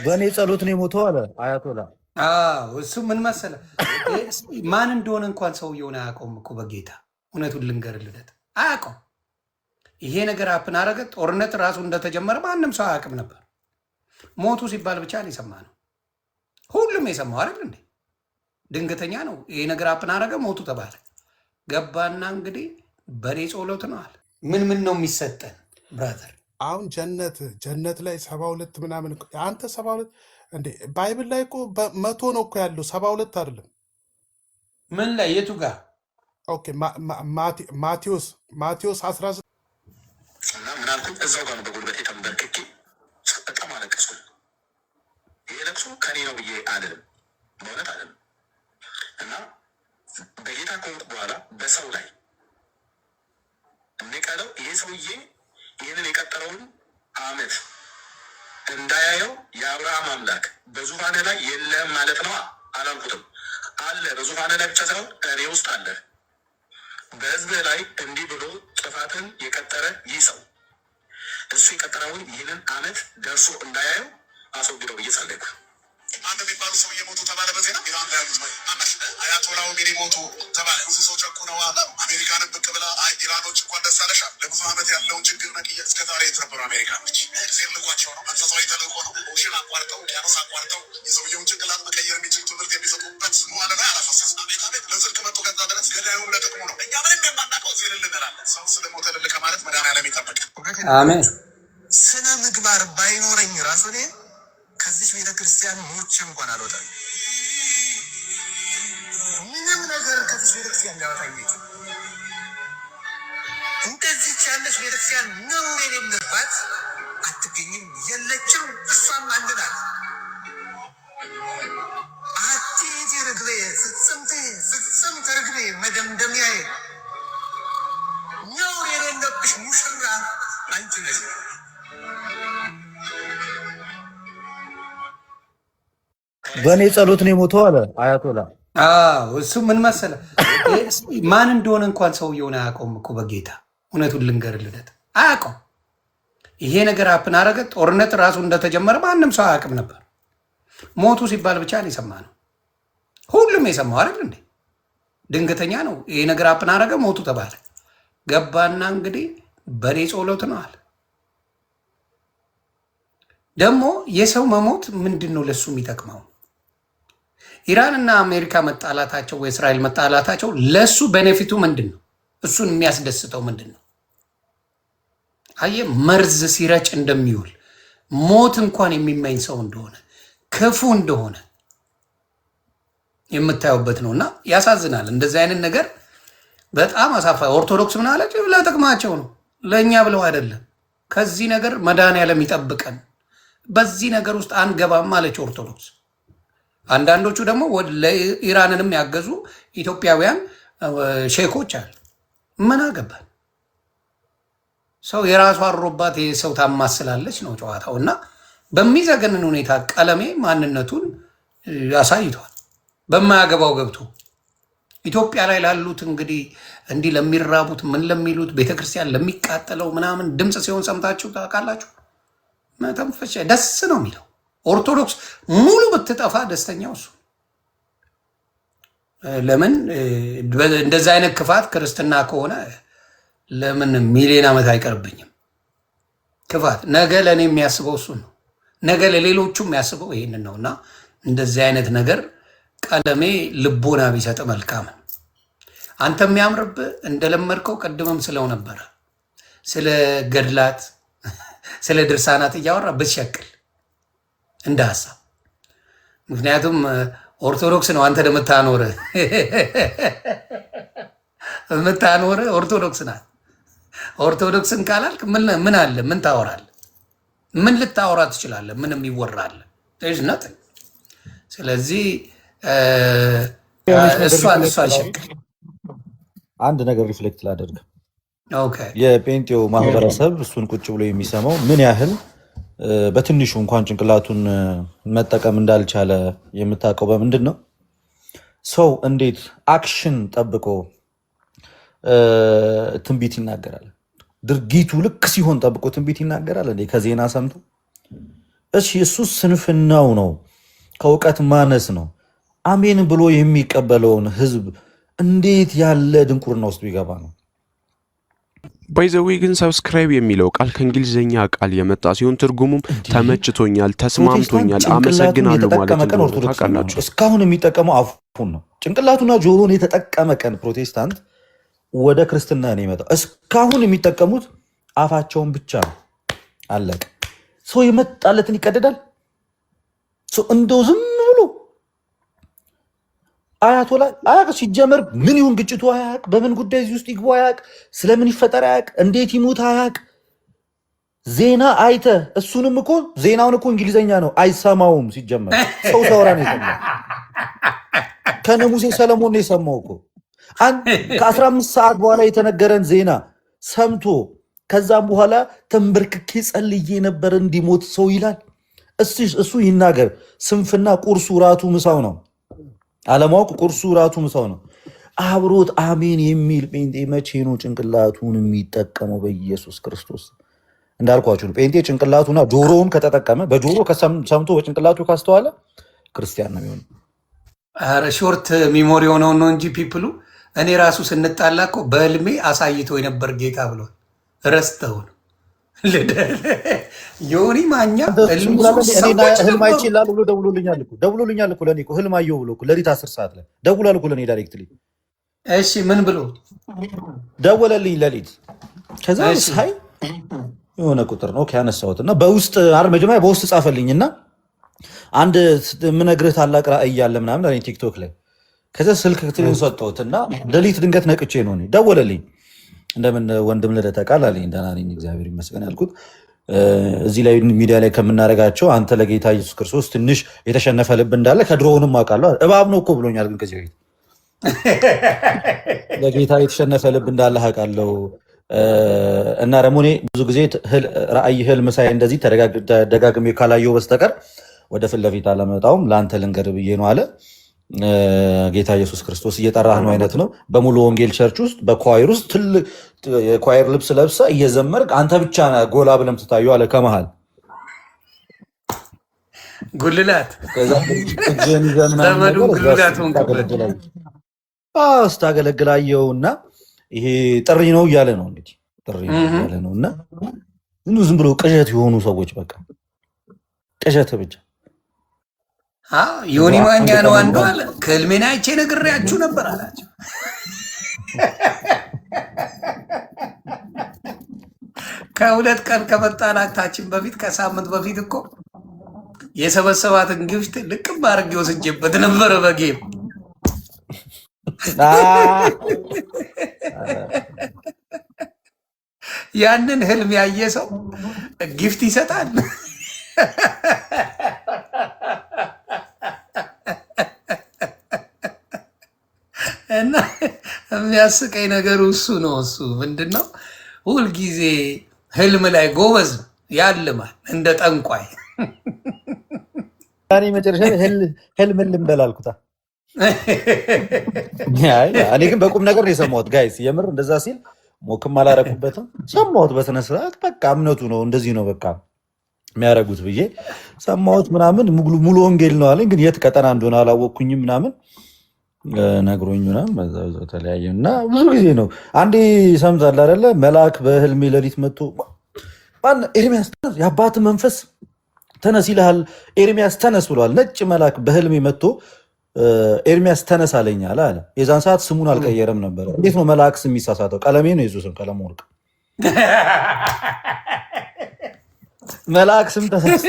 በእኔ ጸሎት ነው የሞተው አለ አያቶላ። እሱ ምን መሰለ ማን እንደሆነ እንኳን ሰውየውን አያውቀውም እኮ በጌታ እውነቱን ልንገርልለት አያውቀውም። ይሄ ነገር አፕን አረገ። ጦርነት ራሱ እንደተጀመረ ማንም ሰው አያውቅም ነበር። ሞቱ ሲባል ብቻ ነው የሰማነው። ሁሉም የሰማው አይደል እንዴ? ድንገተኛ ነው ይሄ ነገር አፕን አረገ፣ ሞቱ ተባለ። ገባና እንግዲህ በእኔ ጸሎት ነው አለ። ምን ነው የሚሰጠን ብራዘር? አሁን ጀነት ላይ 72 ምናምን አንተ 72 እንዴ? ባይብል ላይ እኮ መቶ ነው እኮ ያለው 72 አይደለም። ምን ላይ የቱ ጋር? ኦኬ ማቴዎስ 19 እና ምናልኩኝ እዛው ጋር ነው በጉልበቴ ተንበርክኬ በጣም አለቀስኩ። ይሄ ለቅሶ ከኔ ነው ብዬ አልልም፣ በእውነት አልልም። እና በጌታ ከሆንኩ በኋላ በሰው ላይ እንቀለው ይሄ ሰውዬ ይህንን የቀጠረውን አመት እንዳያየው የአብርሃም አምላክ በዙፋን ላይ የለም ማለት ነው አላልኩትም። አለ በዙፋን ላይ ብቻ ሳይሆን እኔ ውስጥ አለ። በህዝብ ላይ እንዲህ ብሎ ጥፋትን የቀጠረ ይህ ሰው እሱ የቀጠረውን ይህንን አመት ደርሶ እንዳያየው አስወግደው ብዬ ጸለይኩ። አንድ የሚባሉ ሰው እየሞቱ ተባለ። በዜና ኢራን ላይ ያሉት አናሽ አያቶላው ሚኒ ሞቱ ተባለ። ብዙ ሰው ጨቁነው አሜሪካንን ብቅ ብላ አይ ኢራኖች እንኳን ደስ አለሽ ለብዙ አመት ያለውን ችግር ነቅየ እስከ ዛሬ የተነበሩ አሜሪካኖች ጊዜ ልኳቸው ነው። መንፈሳዊ ተልእኮ ነው። ኦሽን አቋርጠው ውቅያኖስ አቋርጠው የሰውየውን ጭንቅላት መቀየር የሚችል ትምህርት የሚሰጡበት መዋለ ላይ አላፈሰስ አሜሪካ ቤት ለጽድቅ መጡ። ከዛ ድረስ ገዳዩም ለጥቅሙ ነው። እኛ ምንም የማናውቀው ዜን እንላለን። ሰው ስለሞተ ልል ከማለት መድኃኒዓለም ይጠበቅ። አሜን። ስነ ምግባር ባይኖረኝ ራሱ እኔ ከዚህ ቤተክርስቲያን ሞቼ እንኳን አልወጣም። ምንም ነገር ከዚህ ቤተክርስቲያን ሊያወጣኝ ይችላል። እንደዚህ ያለች ቤተክርስቲያን ነው የሌለባት አትገኝም፣ የለችም። እሷም አንድ ናት። አትሄጂ ርግቤ ፍጽምት ርግቤ መደምደሚያዬ ነው የሌለብሽ ሙሽራ አንቺ ነሽ። በእኔ ጸሎት ነው የሞተው አለ አያቶላ። እሱ ምን መሰለ ማን እንደሆነ እንኳን ሰውየውን አያውቀውም እኮ በጌታ እውነቱን ልንገርልለት አያውቀውም። ይሄ ነገር አፕን አረገ። ጦርነት ራሱ እንደተጀመረ ማንም ሰው አያውቅም ነበር። ሞቱ ሲባል ብቻ ነው የሰማነው። ሁሉም የሰማው አይደል እንዴ? ድንገተኛ ነው ይሄ ነገር አፕን አረገ፣ ሞቱ ተባለ። ገባና እንግዲህ በእኔ ጸሎት ነው አለ። ደግሞ የሰው መሞት ምንድን ነው ለሱ የሚጠቅመው? ኢራንና አሜሪካ መጣላታቸው ወይ እስራኤል መጣላታቸው ለሱ ቤኔፊቱ ምንድን ነው? እሱን የሚያስደስተው ምንድን ነው? አየ መርዝ ሲረጭ እንደሚውል ሞት እንኳን የሚመኝ ሰው እንደሆነ ክፉ እንደሆነ የምታዩበት ነው። እና ያሳዝናል። እንደዚህ አይነት ነገር በጣም አሳፋ። ኦርቶዶክስ ምን አለች? ለጥቅማቸው ነው፣ ለእኛ ብለው አይደለም። ከዚህ ነገር መድኃኒዓለም ይጠብቀን። በዚህ ነገር ውስጥ አንገባም አለች ኦርቶዶክስ። አንዳንዶቹ ደግሞ ለኢራንንም ያገዙ ኢትዮጵያውያን ሼኮች አሉ። ምን አገባን? ሰው የራሱ አሮባት ሰው ታማስላለች ነው ጨዋታው። እና በሚዘገንን ሁኔታ ቀለሜ ማንነቱን ያሳይቷል። በማያገባው ገብቶ ኢትዮጵያ ላይ ላሉት እንግዲህ እንዲህ ለሚራቡት ምን ለሚሉት ቤተክርስቲያን ለሚቃጠለው ምናምን ድምፅ ሲሆን ሰምታችሁ ታውቃላችሁ? መተንፈሻ ደስ ነው የሚለው። ኦርቶዶክስ ሙሉ ብትጠፋ ደስተኛው እሱ። ለምን እንደዛ አይነት ክፋት ክርስትና ከሆነ ለምን ሚሊዮን ዓመት አይቀርብኝም? ክፋት ነገ ለእኔ የሚያስበው እሱ ነው። ነገ ለሌሎቹ የሚያስበው ይህንን ነው። እና እንደዚህ አይነት ነገር ቀለሜ ልቦና ቢሰጥ መልካም። አንተ የሚያምርብህ እንደለመድከው ቅድምም ስለው ነበረ ስለ ገድላት ስለ ድርሳናት እያወራ ብትሸቅል እንደ ሀሳብ። ምክንያቱም ኦርቶዶክስ ነው አንተ የምታኖረ ኦርቶዶክስ ናት። ኦርቶዶክስን ካላልክ ምን አለ? ምን ታወራለህ? ምን ልታወራ ትችላለህ? ምንም ይወራል ነት። ስለዚህ እሷን ሸቅል። አንድ ነገር ሪፍሌክት ላደርግ። የጴንጤው ማህበረሰብ እሱን ቁጭ ብሎ የሚሰማው ምን ያህል በትንሹ እንኳን ጭንቅላቱን መጠቀም እንዳልቻለ የምታውቀው በምንድን ነው? ሰው እንዴት አክሽን ጠብቆ ትንቢት ይናገራል? ድርጊቱ ልክ ሲሆን ጠብቆ ትንቢት ይናገራል እንዴ? ከዜና ሰምቶ እሺ እሱ ስንፍናው ነው፣ ከእውቀት ማነስ ነው። አሜን ብሎ የሚቀበለውን ህዝብ እንዴት ያለ ድንቁርና ውስጥ ቢገባ ነው? ባይዘዌ ግን ሰብስክራይብ የሚለው ቃል ከእንግሊዝኛ ቃል የመጣ ሲሆን ትርጉሙም ተመችቶኛል፣ ተስማምቶኛል፣ አመሰግናለሁ ማለት ነው። ታውቃላችሁ እስካሁን የሚጠቀመው አፉን ነው። ጭንቅላቱና ጆሮን የተጠቀመ ቀን ፕሮቴስታንት ወደ ክርስትና ነው የመጣው። እስካሁን የሚጠቀሙት አፋቸውን ብቻ ነው። አለቀ። ሰው የመጣለትን ይቀደዳል። ሰው እንደው ዝም ብሎ አያቶላ አያቅ ሲጀመር ምን ይሁን ግጭቱ አያቅ፣ በምን ጉዳይ እዚህ ውስጥ ይግቡ አያቅ፣ ስለምን ይፈጠር አያቅ፣ እንዴት ይሙት አያቅ። ዜና አይተ እሱንም እኮ ዜናውን እኮ እንግሊዘኛ ነው አይሰማውም። ሲጀመር ሰው ሰውራ ነው የሰማው። ከነ ሙሴ ሰለሞን ነው የሰማው እኮ ከ15 ሰዓት በኋላ የተነገረን ዜና ሰምቶ ከዛም በኋላ ተንበርክኬ ጸልዬ ነበር እንዲሞት ሰው ይላል። እሱ ይናገር። ስንፍና ቁርሱ ራቱ ምሳው ነው። አለማወቅ ቁርሱ ራቱ ምሳው ነው። አብሮት አሜን የሚል ጴንጤ መቼ ነው ጭንቅላቱን የሚጠቀመው? በኢየሱስ ክርስቶስ እንዳልኳችሁ ነው። ጴንጤ ጭንቅላቱና ጆሮውን ከተጠቀመ በጆሮ ሰምቶ በጭንቅላቱ ካስተዋለ ክርስቲያን ነው የሚሆነው። ኧረ ሾርት ሚሞሪ የሆነው ነው እንጂ ፒፕሉ እኔ ራሱ ስንጣላ እኮ በህልሜ አሳይቶ የነበር ጌታ ብሏል። ረስተው ነው ዮኒ ማኛ ህልም አይቼ ይላል ብሎ ደውሎልኛል እኮ ለእኔ እኮ ህልም አየሁ ብሎ እኮ ሌሊት 10 ሰዓት ላይ ደውሏል እኮ ለእኔ ዳይሬክትሊ። እሺ ምን ብሎ ደወለልኝ ሌሊት። ከዛ ሳይ የሆነ ቁጥር ነው ያነሳሁት እና በውስጥ መጀመሪያ በውስጥ ጻፈልኝና አንድ የምነግርህ ታላቅ ራእይ ያለ ምናምን አለኝ ቲክቶክ ላይ። ከዛ ስልክ ትልን ሰጠሁትና ሌሊት ድንገት ነቅቼ ነው ደወለልኝ። እንደምን ወንድም ልደተ ቃል አለኝ። ደህና ነኝ እግዚአብሔር ይመስገን ያልኩት። እዚህ ላይ ሚዲያ ላይ ከምናደርጋቸው አንተ ለጌታ ኢየሱስ ክርስቶስ ትንሽ የተሸነፈ ልብ እንዳለ ከድሮውንም አውቃለሁ። እባብ ነው እኮ ብሎኛል። ግን ከዚህ በፊት ለጌታ የተሸነፈ ልብ እንዳለ አውቃለሁ። እና ደግሞ እኔ ብዙ ጊዜ ራእይ ህልም ሳይ እንደዚህ ተደጋግሜ ካላየው በስተቀር ወደ ፊት ለፊት አለመጣውም። ለአንተ ልንገር ብዬ ነው አለ። ጌታ ኢየሱስ ክርስቶስ እየጠራህ ነው አይነት ነው። በሙሉ ወንጌል ቸርች ውስጥ በኳይር ውስጥ ትልቅ የኳይር ልብስ ለብሰ እየዘመርክ አንተ ብቻ ጎላ ብለም ትታዩ አለ። ከመሃል ጉልላት ስታገለግላየውና ይሄ ጥሪ ነው እያለ ነው እንግዲህ ጥሪ ነው እያለ ነው። እና ዝም ብሎ ቅዠት የሆኑ ሰዎች በቃ ቅዠት ብቻ። ዮኒ ማኛ ነው አንዱ አለ። ከህልሜና አይቼ ነግሬያችሁ ነበር አላቸው። ከሁለት ቀን ከመጣላታችን በፊት ከሳምንት በፊት እኮ የሰበሰባትን ግብት ልቅም አድርጌ ወስጄበት ነበረ በጌም ያንን ህልም ያየ ሰው ጊፍት ይሰጣል። እና የሚያስቀኝ ነገሩ እሱ ነው። እሱ ምንድነው ሁልጊዜ ህልም ላይ ጎበዝ ያልማል እንደ ጠንቋይ። እኔ መጨረሻ ህልም ልንበላልኩታ። እኔ ግን በቁም ነገር ነው የሰማሁት ጋይስ። የምር እንደዛ ሲል ሞክም አላረኩበትም። ሰማሁት በስነ ስርዓት። በቃ እምነቱ ነው እንደዚህ ነው በቃ የሚያደርጉት ብዬ ሰማሁት ምናምን። ሙሉ ወንጌል ነው አለኝ። ግን የት ቀጠና እንደሆነ አላወቅኩኝም ምናምን ነግሮኝ ምናምን በዛው ተለያየ እና ብዙ ጊዜ ነው። አንዴ ሰምታል አይደለ? መልአክ በህልሜ ሌሊት መጥቶ ኤርሚያስ ተነስ፣ የአባት መንፈስ ተነስ ይልሃል፣ ኤርሚያስ ተነስ ብሏል። ነጭ መልአክ በህልሜ መጥቶ ኤርሚያስ ተነስ አለኝ አለ። የዛን ሰዓት ስሙን አልቀየረም ነበረ። እንዴት ነው መልአክ ስም የሚሳሳተው? ቀለሜ ነው የሱ ስም ቀለም ወርቅ። መልአክ ስም ተሳስቶ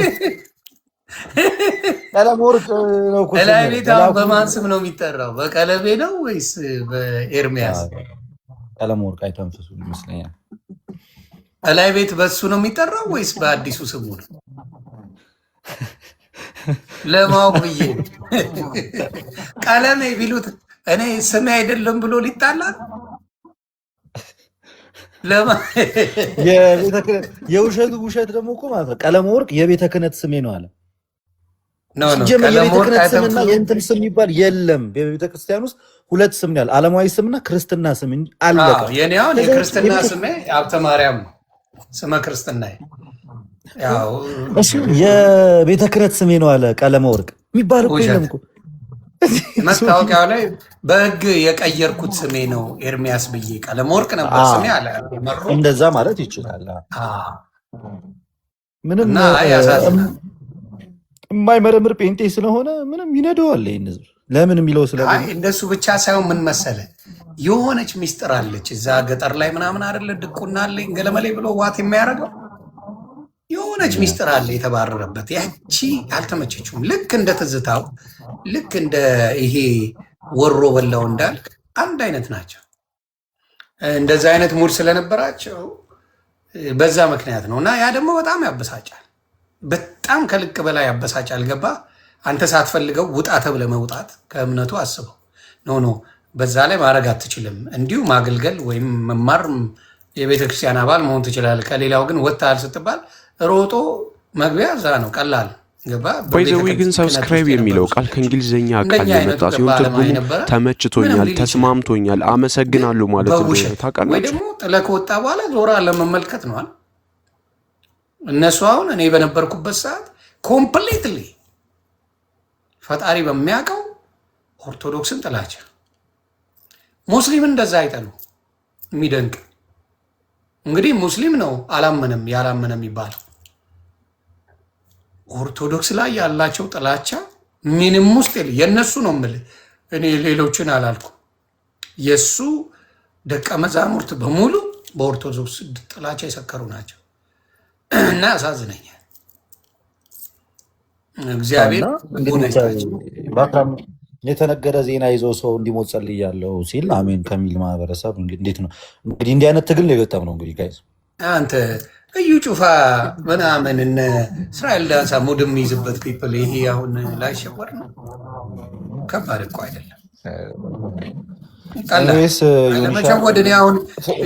ቀለም ወርቅ ነው እኮ። እላይ ቤት በማን ስም ነው የሚጠራው? በቀለሜ ነው ወይስ በኤርሚያስ? ቀለም ወርቅ አይተንፍሱ ይመስለኛል። እላይ ቤት በሱ ነው የሚጠራው ወይስ በአዲሱ ስሙ ነው? ለማወቅ ብዬ ቀለሜ ቢሉት እኔ ስሜ አይደለም ብሎ ሊጣላል። የውሸቱ ውሸት ደግሞ እኮ ማለት ነው። ቀለም ወርቅ የቤተ ክህነት ስሜ ነው አለ። የቤተ ክህነት ስምና የእንትን ስም የሚባል የለም። በቤተ ክርስቲያን ውስጥ ሁለት ስም ያለ ዓለማዊ ስምና ክርስትና ስም አለቀ። የኔ አሁን የክርስትና ስሜ ሀብተ ማርያም ነው ስመ ክርስትና። ያው እሱ የቤተ ክህነት ስሜ ነው አለ ቀለመ ወርቅ የሚባል እኮ የለም እኮ መታወቂያው ላይ በህግ የቀየርኩት ስሜ ነው ኤርሚያስ ብዬ ቀለመ ወርቅ ነበር ስሜ አለ። እንደዛ ማለት ይችላል። ምንም የማይመረምር ጴንጤ ስለሆነ ምንም ይነደዋል ይህን ህዝብ ለምን የሚለው ስለ እንደሱ ብቻ ሳይሆን ምን መሰለ የሆነች ሚስጥር አለች እዛ ገጠር ላይ ምናምን አይደለ ድቁና አለኝ ገለመሌ ብሎ ዋት የሚያደርገው የሆነች ሚስጥር አለ የተባረረበት ያቺ አልተመቸችውም። ልክ እንደ ትዝታው ልክ እንደ ይሄ ወሮ በላው እንዳልክ አንድ አይነት ናቸው። እንደዛ አይነት ሙድ ስለነበራቸው በዛ ምክንያት ነው እና ያ ደግሞ በጣም ያበሳጫል። በጣም ከልክ በላይ ያበሳጫል። ገባ አንተ ሳትፈልገው ውጣ ተብለህ መውጣት ከእምነቱ አስበው ኖ በዛ ላይ ማድረግ አትችልም። እንዲሁ ማገልገል ወይም መማር የቤተ ክርስቲያን አባል መሆን ትችላለህ። ከሌላው ግን ወጥተሃል ስትባል ሮጦ መግቢያ እዛ ነው ቀላል ገባ። ባይዘዊ ግን ሰብስክራይብ የሚለው ቃል ከእንግሊዝኛ ቃል የመጣ ሲሆን ትርጉሙ ተመችቶኛል፣ ተስማምቶኛል፣ አመሰግናለሁ ማለት ነው። ታውቃላችሁ ወይ ደግሞ ጥለህ ከወጣ በኋላ ዞራ ለመመልከት ነው። እነሱ አሁን እኔ በነበርኩበት ሰዓት ኮምፕሊትሊ ፈጣሪ በሚያውቀው ኦርቶዶክስን ጥላቻ፣ ሙስሊምን እንደዛ አይጠሉ። የሚደንቅ እንግዲህ ሙስሊም ነው አላመነም ያላመነ የሚባለው ኦርቶዶክስ ላይ ያላቸው ጥላቻ ምንም ውስጥ የለ። የእነሱ ነው የምልህ እኔ ሌሎችን አላልኩ። የእሱ ደቀ መዛሙርት በሙሉ በኦርቶዶክስ ጥላቻ የሰከሩ ናቸው እና ያሳዝነኛል። እግዚአብሔር የተነገረ ዜና ይዞ ሰው እንዲሞት ጸልያለሁ ሲል አሜን ከሚል ማህበረሰብ እንዴት ነው እንግዲህ እንዲህ አይነት ትግል ነው የገጠም ነው እንግዲህ ጋይዝ አንተ እዩ ጩፋ ምናምን እነ እስራኤል ዳንሳ ሙድ የሚይዝበት ፒፕል ይሄ አሁን ላይሸወር ነው። ከባድ እኮ አይደለም ለመሸወድ። እኔ አሁን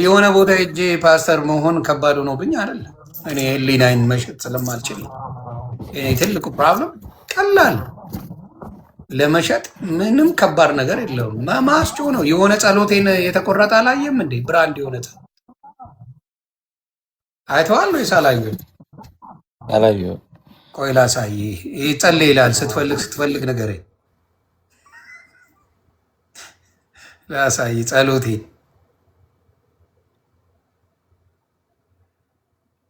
የሆነ ቦታ ሄጄ ፓስተር መሆን ከባድ ሆኖብኝ አይደለም። እኔ ህሊናዬን መሸጥ ስለማልችል ትልቁ ፕሮብለም ቀላል ለመሸጥ ምንም ከባድ ነገር የለውም። ማስጮ ነው። የሆነ ጸሎቴን የተቆረጠ አላየም እንዴ? ብራንድ የሆነ አይተዋል ወይስ አላየሁም? አላየሁም። ቆይ ላሳይህ። ጸልይ ይላል። ስትፈልግ ነገር ላሳይህ ጸሎቴን።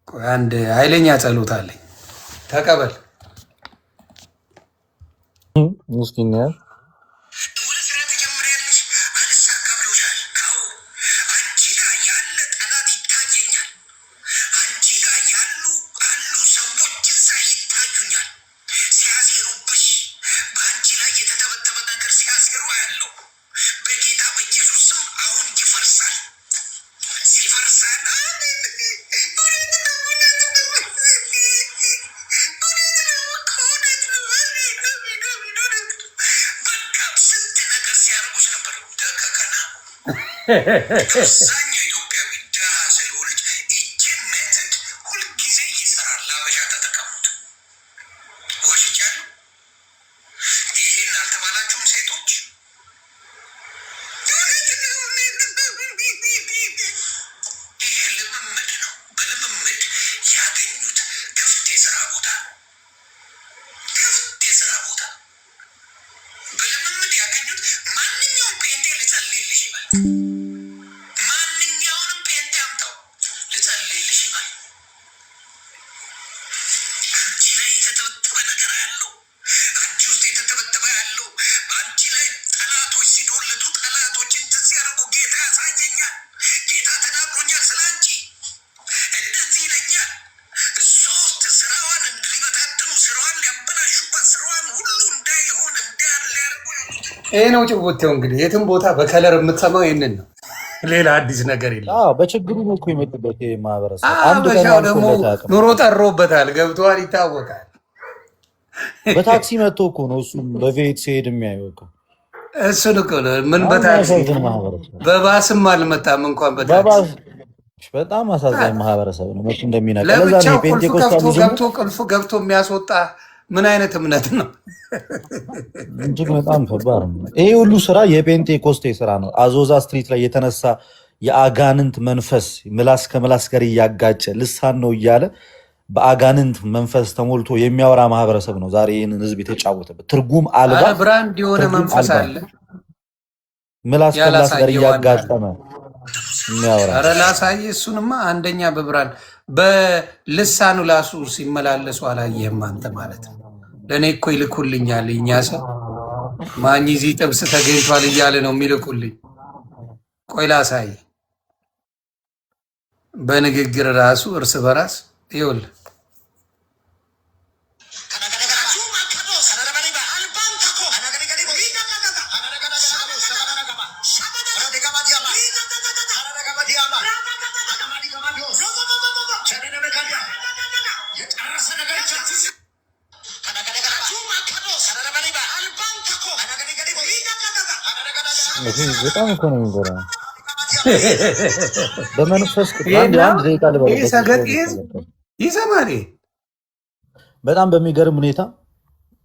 ቆይ አንድ ኃይለኛ ጸሎት አለኝ ተቀበል። ሙስኪን ነው አብዛኛው ኢትዮጵያዊ ድሃ ስለሆነች ይችን ሜተድ ሁልጊዜ ይሰራል። ላበሻ ተጠቀሙት። ዋሽቻለሁ። ይህን አልተባላችሁም ሴቶች? ይሄ ልምምድ ነው። በልምምድ ያገኙት ክፍት የስራ ቦታ በልምምድ ያገኙት ማንኛውም ጴንጤ ልጸልይልሽ ይበል። ማንኛውንም ጴንጤ አምጣው ልጸልይልሽ ይበል። አንቺ ላይ የተተበተበ ነገር ያለው አንቺ ውስጥ የተተበተበ ያለው በአንቺ ላይ ጠላቶች ሲዶለቱ ጠላቶችን ሲያደርጉ ጌታ ያሳየኛል። ጌታ ተናግሮኛል ስለ አንቺ እንደዚህ ይለኛል። ሶስት ስራዋን ሊበታትኑ ስራዋን ሊያበላሹበት ስራዋን ሁሉ እንዳይሆን እንዳያል ሊያደርጉ ይሄ ነው ጭቦቴው። እንግዲህ የትም ቦታ በከለር የምትሰማው ይህንን ነው። ሌላ አዲስ ነገር የለም። በችግሩ ነው እኮ የመጡበት ማህበረሰብ። በሻው ደግሞ ኑሮ ጠሮበታል፣ ገብተዋል፣ ይታወቃል። በታክሲ መጥቶ እኮ ነው እሱም በቤት ሲሄድ የሚያየው እኮ እሱን እኮ ነው። ምን በታክሲ በባስም አልመጣም እንኳን በታክሲ። በጣም አሳዛኝ ማህበረሰብ ነው። መቼ እንደሚነቃ ለብቻው ቁልፍ ገብቶ የሚያስወጣ ምን አይነት እምነት ነው? እጅግ በጣም ከባድ ነው። ይሄ ሁሉ ስራ የፔንቴኮስቴ ስራ ነው። አዞዛ ስትሪት ላይ የተነሳ የአጋንንት መንፈስ ምላስ ከምላስ ጋር እያጋጨ ልሳን ነው እያለ በአጋንንት መንፈስ ተሞልቶ የሚያወራ ማህበረሰብ ነው ዛሬ ይህንን ህዝብ የተጫወተበት። ትርጉም አልባ ብራንድ የሆነ መንፈስ አለ ምላስ ከምላስ ጋር እያጋጠመ የሚያወራ። ኧረ ላሳይ እሱንማ አንደኛ በብራንድ በልሳኑ ላሱ ሲመላለሱ አላየህም አንተ ማለት ነው። ለእኔ እኮ ይልኩልኛል እኛ ሰው ማኝ እዚህ ጥብስ ተገኝቷል እያለ ነው የሚልኩልኝ። ቆይ ላሳይ በንግግር ራሱ እርስ በራስ ይኸውልህ በጣም እኮ ነው የሚጎራው። በመንፈስ ይሰማል። በጣም በሚገርም ሁኔታ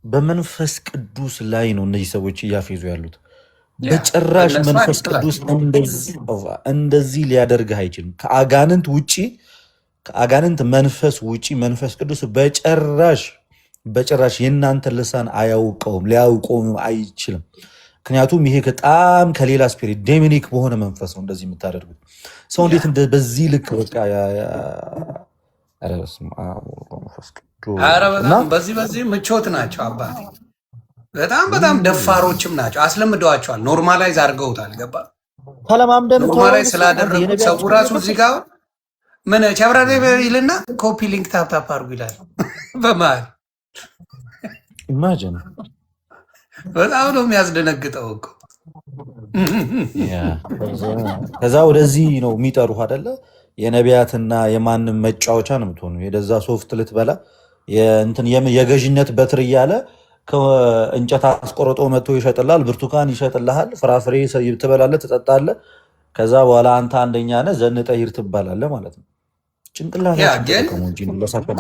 በመንፈስ ቅዱስ ላይ ነው እነዚህ ሰዎች እያፌዙ ያሉት። በጭራሽ መንፈስ ቅዱስ እንደዚህ ሊያደርግህ አይችልም። ከአጋንንት ውጪ ከአጋንንት መንፈስ ውጪ መንፈስ ቅዱስ በጭራሽ የእናንተ ልሳን አያውቀውም፣ ሊያውቀውም አይችልም። ምክንያቱም ይሄ በጣም ከሌላ ስፒሪት ዴሚኒክ በሆነ መንፈስ ነው እንደዚህ የምታደርጉት። ሰው እንዴት በዚህ ልክ በቃ በዚህ ምቾት ናቸው አባቴ። በጣም ደፋሮችም ናቸው። አስለምደዋቸዋል። ኖርማላይዝ አድርገውታል። ገባ ተለማምደን ኖርማላይዝ ስላደረጉት ሰው ራሱ እዚህ ጋር ምን ቸብረሬ ይልና ኮፒ ሊንክ ታፕታፕ አድርጉ ይላል በመሀል ኢማጂን። በጣም ነው የሚያስደነግጠው እኮ። ከዛ ወደዚህ ነው የሚጠሩ አይደለ? የነቢያትና የማንም መጫወቻ ነው የምትሆኑ። የደዛ ሶፍት ልትበላ የገዥነት በትር እያለ ከእንጨት አስቆርጦ መጥቶ ይሸጥልሃል። ብርቱካን ይሸጥልሃል። ፍራፍሬ ትበላለህ፣ ትጠጣለህ። ከዛ በኋላ አንተ አንደኛ ነህ፣ ዘንጠህ ሂድ ትባላለህ ማለት ነው።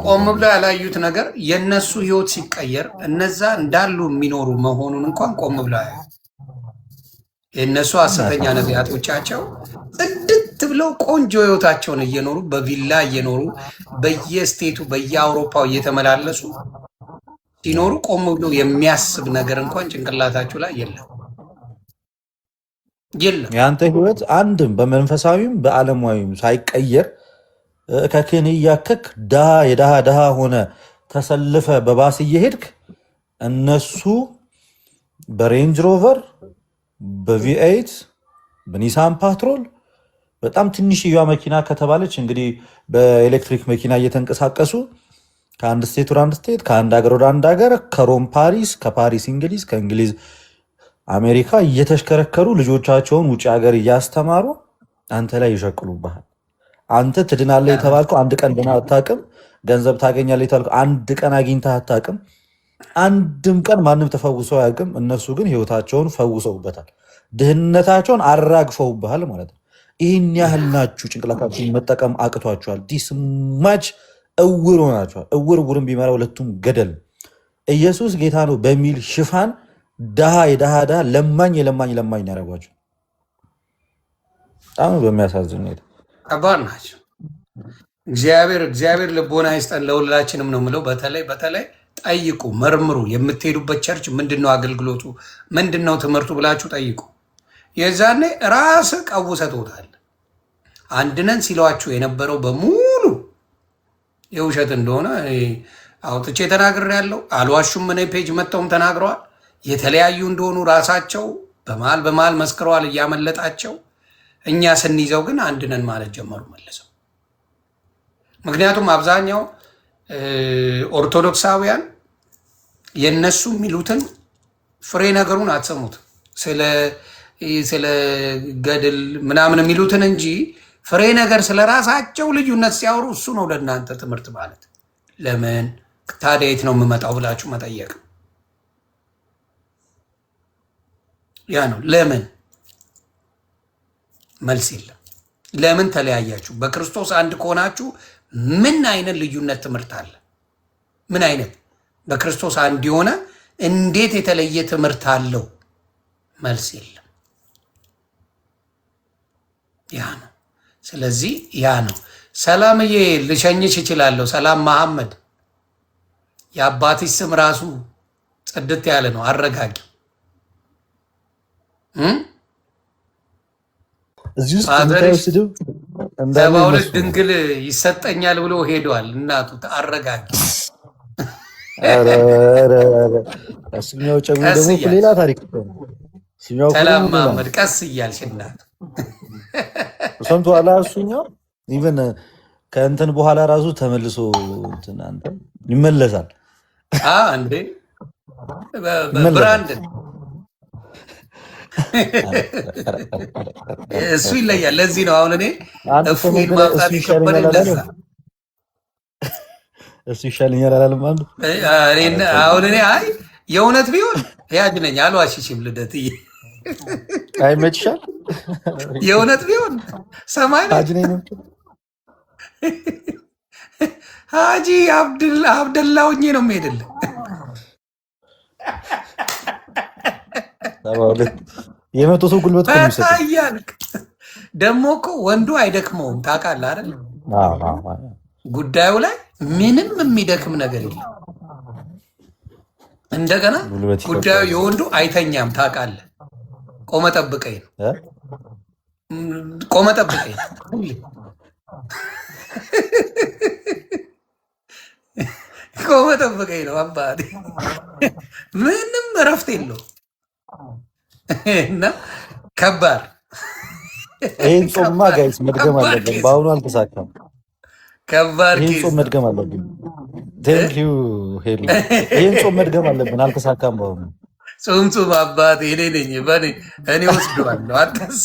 ቆም ብሎ ያላዩት ነገር የእነሱ ህይወት ሲቀየር እነዛ እንዳሉ የሚኖሩ መሆኑን እንኳን ቆም ብሎ ያዩ የእነሱ ሐሰተኛ ነቢያቶቻቸው ጽድት ብለው ቆንጆ ህይወታቸውን እየኖሩ በቪላ እየኖሩ በየስቴቱ በየአውሮፓው እየተመላለሱ ሲኖሩ ቆም ብሎ የሚያስብ ነገር እንኳን ጭንቅላታችሁ ላይ የለም። የአንተ ህይወት አንድም በመንፈሳዊም በዓለማዊም ሳይቀየር ከክን እያከክ የድሃ ሆነ ተሰልፈ በባስ እየሄድክ እነሱ በሬንጅ ሮቨር በቪኤይት በኒሳን ፓትሮል በጣም ትንሽዬዋ መኪና ከተባለች እንግዲህ በኤሌክትሪክ መኪና እየተንቀሳቀሱ ከአንድ ስቴት ወደ አንድ ስቴት፣ ከአንድ ሀገር ወደ አንድ ሀገር፣ ከሮም ፓሪስ፣ ከፓሪስ እንግሊዝ፣ ከእንግሊዝ አሜሪካ እየተሽከረከሩ ልጆቻቸውን ውጭ ሀገር እያስተማሩ አንተ ላይ ይሸቅሉብሃል። አንተ ትድናለህ የተባልከው አንድ ቀን ድና አታውቅም። ገንዘብ ታገኛለህ የተባልከው አንድ ቀን አግኝተህ አታውቅም። አንድም ቀን ማንም ተፈውሰው አያውቅም። እነሱ ግን ህይወታቸውን ፈውሰውበታል። ድህነታቸውን አራግፈውብሃል ማለት ነው። ይህን ያህል ናችሁ። ጭንቅላታችሁን መጠቀም አቅቷችኋል። ዲስማች እውር ሆናችኋል። እውርን ቢመራ ሁለቱም ገደል። ኢየሱስ ጌታ ነው በሚል ሽፋን የድሃ ለማኝ ያደረጓቸው በጣም በሚያሳዝን ሁኔታ ከባድ ናቸው። እግዚአብሔር ልቦና ይስጠን ለሁላችንም ነው የምለው። በተለይ ጠይቁ፣ መርምሩ። የምትሄዱበት ቸርች ምንድነው አገልግሎቱ፣ ምንድነው ትምህርቱ ብላችሁ ጠይቁ። የዛኔ ራስ ቀውሰ ትወጣለህ። አንድነን ሲሏችሁ የነበረው በሙሉ የውሸት እንደሆነ አውጥቼ ተናግሬያለሁ። አልዋሹም። እኔ ፔጅ መጥተውም ተናግረዋል። የተለያዩ እንደሆኑ ራሳቸው በመሃል መስክረዋል እያመለጣቸው። እኛ ስንይዘው ግን አንድ ነን ማለት ጀመሩ መልሰው። ምክንያቱም አብዛኛው ኦርቶዶክሳውያን የነሱ የሚሉትን ፍሬ ነገሩን አትሰሙት። ስለ ገድል ምናምን የሚሉትን እንጂ ፍሬ ነገር ስለ ራሳቸው ልዩነት ሲያወሩ እሱ ነው ለእናንተ ትምህርት ማለት። ለምን ታዲያ የት ነው የምመጣው ብላችሁ መጠየቅ ያ ነው። ለምን መልስ የለም። ለምን ተለያያችሁ? በክርስቶስ አንድ ከሆናችሁ ምን አይነት ልዩነት ትምህርት አለ? ምን አይነት በክርስቶስ አንድ የሆነ እንዴት የተለየ ትምህርት አለው? መልስ የለም። ያ ነው። ስለዚህ ያ ነው ሰላምዬ ልሸኝሽ እችላለሁ። ሰላም መሐመድ፣ የአባትሽ ስም ራሱ ጽድት ያለ ነው። አረጋጊ። እዚህ ውስጥ ሰባ ሁለት ድንግል ይሰጠኛል ብሎ ሄዷል። እናቱ አረጋጊ። እሱኛው ጨጉ ደግሞ ሌላ ታሪክ ነው። ሰላም መሐመድ ቀስ እያልሽ እናቱ ሰምቷል። እሱኛው ኢቨን ከእንትን በኋላ ራሱ ተመልሶ አንተ ይመለሳል እንዴ ብራንድ እሱ ይለያል። ለዚህ ነው አሁን እኔ እፉን ማውጣት ይከበደኝ። ለዛ እሱ ይሻለኛል አላለም አንዱ። አሁን እኔ አይ የእውነት ቢሆን ያጅ ነኝ አልዋሽሽም። ልደትዬ አይመችሻል። የእውነት ቢሆን ሰማይ ሀጂ አብደላ ሆኜ ነው የምሄድልህ። የመቶ ሰው ጉልበት እያልክ ደግሞ እኮ ወንዱ አይደክመውም ታውቃለህ አይደል? ጉዳዩ ላይ ምንም የሚደክም ነገር የለም። እንደገና ጉዳዩ የወንዱ አይተኛም ታውቃለህ። ቆመ ጠብቀኝ ነው ቆመ ጠብቀኝ ቆመ ጠብቀኝ ነው አባቴ። ምንም እረፍት የለው እና ከባድ። ይህን ጾምማ ጋይስ መድገም አለብን። በአሁኑ አልተሳካም። ከባድ ይህን ጾም መድገም አለብን። ቴንኪዩ ሄሉ። ይህን ጾም መድገም አለብን። አልተሳካም በአሁኑ። ጾም አባቴ እኔ ነኝ እኔ ወስደዋለሁ። አንተስ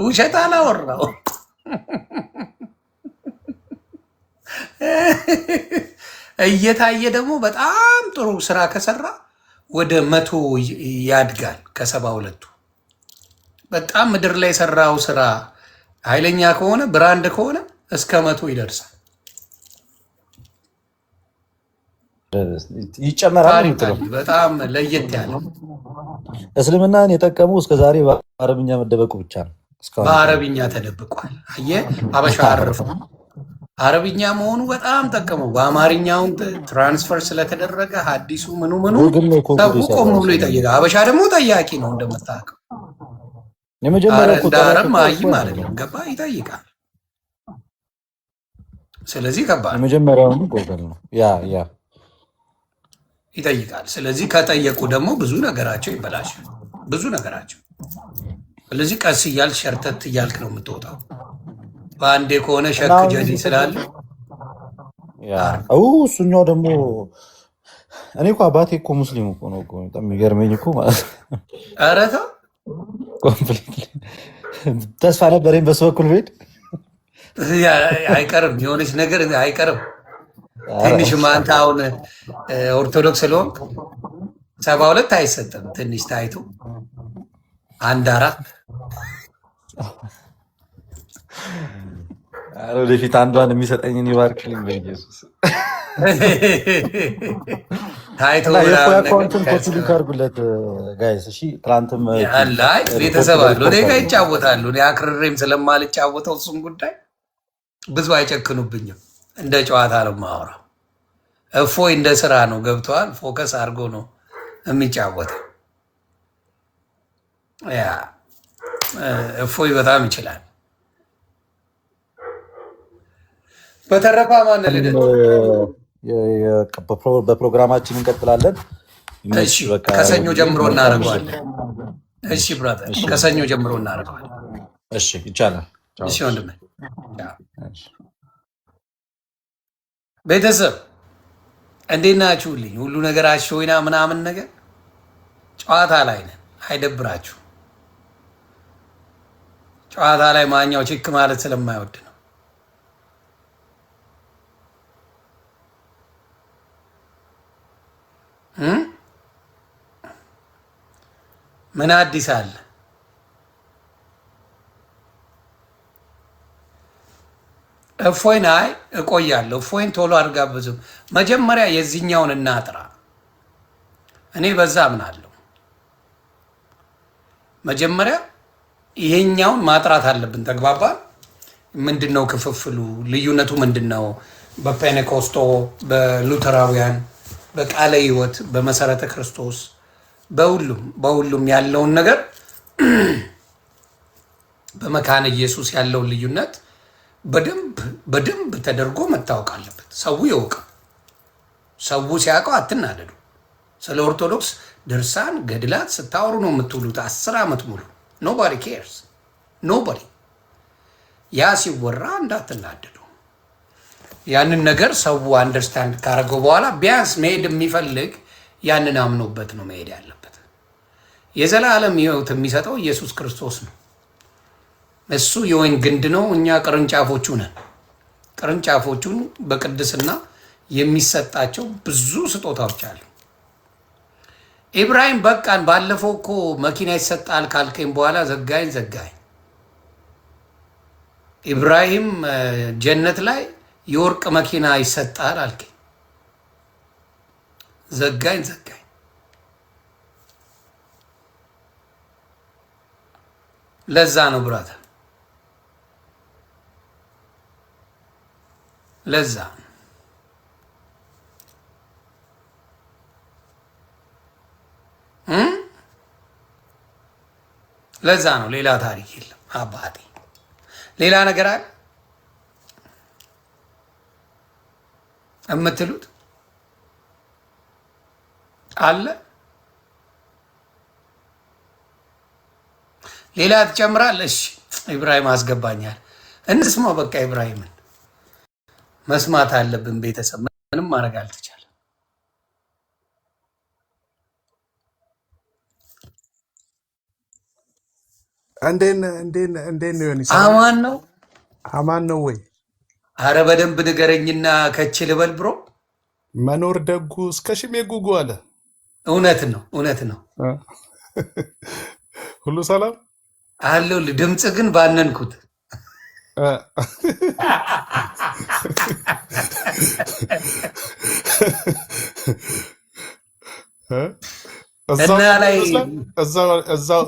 ውሸት አላወራው። እየታየ ደግሞ በጣም ጥሩ ስራ ከሰራ ወደ 100 ያድጋል። ከ72 በጣም ምድር ላይ የሰራው ስራ ኃይለኛ ከሆነ ብራንድ ከሆነ እስከ 100 ይደርሳል። ይጨመራል። በጣም ለየት ያለ እስልምናን የጠቀመው እስከዛሬ በአረብኛ መደበቁ ብቻ ነው። በአረብኛ ተደብቋል። አየህ አበሻ አረፈ። አረብኛ መሆኑ በጣም ጠቀመው። በአማርኛውን ትራንስፈር ስለተደረገ ሀዲሱ ምኑ ቆም ብሎ ይጠይቃል። አበሻ ደግሞ ጠያቂ ነው እንደምታውቀው። እንደ አረብ ማይ ማለት ነው። ገባ ይጠይቃል። ስለዚህ ከባድ የመጀመሪያውን ጎገል ነው ያ ይጠይቃል። ስለዚህ ከጠየቁ ደግሞ ብዙ ነገራቸው ይበላሻል። ብዙ ነገራቸው። ስለዚህ ቀስ እያልክ ሸርተት እያልክ ነው የምትወጣው። በአንዴ ከሆነ ሸክ ጀዲ ስላለ እሱኛው ደግሞ እኔ እኮ አባቴ እኮ ሙስሊም እኮ ነው። በጣም የሚገርመኝ እኮ ማለት ነው። ኧረ ተው ተስፋ ነበረኝ በሱ በኩል ቤት አይቀርም፣ የሆነች ነገር አይቀርም። ትንሽ አንተ አሁን ኦርቶዶክስ ስለሆንክ 72 አይሰጥም። ትንሽ ታይቶ 1-4 ወደፊት አንዷን የሚሰጠኝን ይባርክልኝ በኢየሱስ። ታይቶ ካርጉለት ጋይስ። እሺ ትናንትም ላይ ቤተሰብ አለው እኔ ጋር ይጫወታሉ። እኔ አክርሬም ስለማልጫወተው እሱም ጉዳይ ብዙ አይጨክኑብኝም። እንደ ጨዋታ ነው የማወራው። እፎይ እንደ ስራ ነው ገብተዋል። ፎከስ አድርጎ ነው የሚጫወተው። ያ እፎይ በጣም ይችላል። በተረፈ ማን ልደት በፕሮግራማችን እንቀጥላለን። እሺ ከሰኞ ጀምሮ እናደርገዋለን። እሺ ብራዘር ከሰኞ ጀምሮ እናደርገዋለን። እሺ ይቻላል። እሺ ወንድሜ ቤተሰብ እንዴት ናችሁልኝ? ሁሉ ነገር አሽወይና ምናምን ነገር ጨዋታ ላይ ነን። አይደብራችሁ። ጨዋታ ላይ ማኛው ችክ ማለት ስለማይወድ ነው። ምን አዲስ አለ? እፎይን አይ እቆያለሁ። እፎይን ቶሎ አልጋብዝም። መጀመሪያ የዚህኛውን እናጥራ። እኔ በዛ አምናለሁ። መጀመሪያ ይሄኛውን ማጥራት አለብን። ተግባባን? ምንድነው ክፍፍሉ? ልዩነቱ ምንድነው? በፔኔኮስቶ፣ በሉተራውያን፣ በቃለ ሕይወት፣ በመሰረተ ክርስቶስ፣ በሁሉም ያለውን ነገር በመካነ ኢየሱስ ያለውን ልዩነት በደንብ ተደርጎ መታወቅ አለበት። ሰው ይወቀው። ሰው ሲያውቀው አትናደዱ። ስለ ኦርቶዶክስ ድርሳን ገድላት ስታወሩ ነው የምትውሉት 10 ዓመት ሙሉ። ኖባዲ ኬርስ ኖባዲ። ያ ሲወራ እንዳትናደዱ። ያንን ነገር ሰው አንደርስታንድ ካረገው በኋላ ቢያንስ መሄድ የሚፈልግ ያንን አምኖበት ነው መሄድ ያለበት። የዘላለም ሕይወት የሚሰጠው ኢየሱስ ክርስቶስ ነው። እሱ የወይን ግንድ ነው፣ እኛ ቅርንጫፎቹ ነን። ቅርንጫፎቹን በቅድስና የሚሰጣቸው ብዙ ስጦታዎች አሉ። ኢብራሂም በቃን፣ ባለፈው እኮ መኪና ይሰጣል ካልከኝ በኋላ ዘጋኝ። ኢብራሂም ጀነት ላይ የወርቅ መኪና ይሰጣል አልከኝ። ዘጋኝ። ለዛ ነው ብራተር፣ ለዛ ነው። ሌላ ታሪክ የለም አባቴ። ሌላ ነገር አለ የምትሉት አለ? ሌላ ትጨምራለሽ? ኢብራሂም አስገባኛል። እንስማው በቃ። ኢብራሂምን መስማት አለብን ቤተሰብ። ምንም ማድረግ አልተቻለም። እንዴት ነው ዮኒ? አማን ነው ወይ? አረ በደንብ ንገረኝና ከች ልበል ብሮ። መኖር ደጉ እስከ ሽሜ ጉጉ አለ። እውነት ነው። ሁሉ ሰላም አለው። ድምፅ ግን ባነንኩት።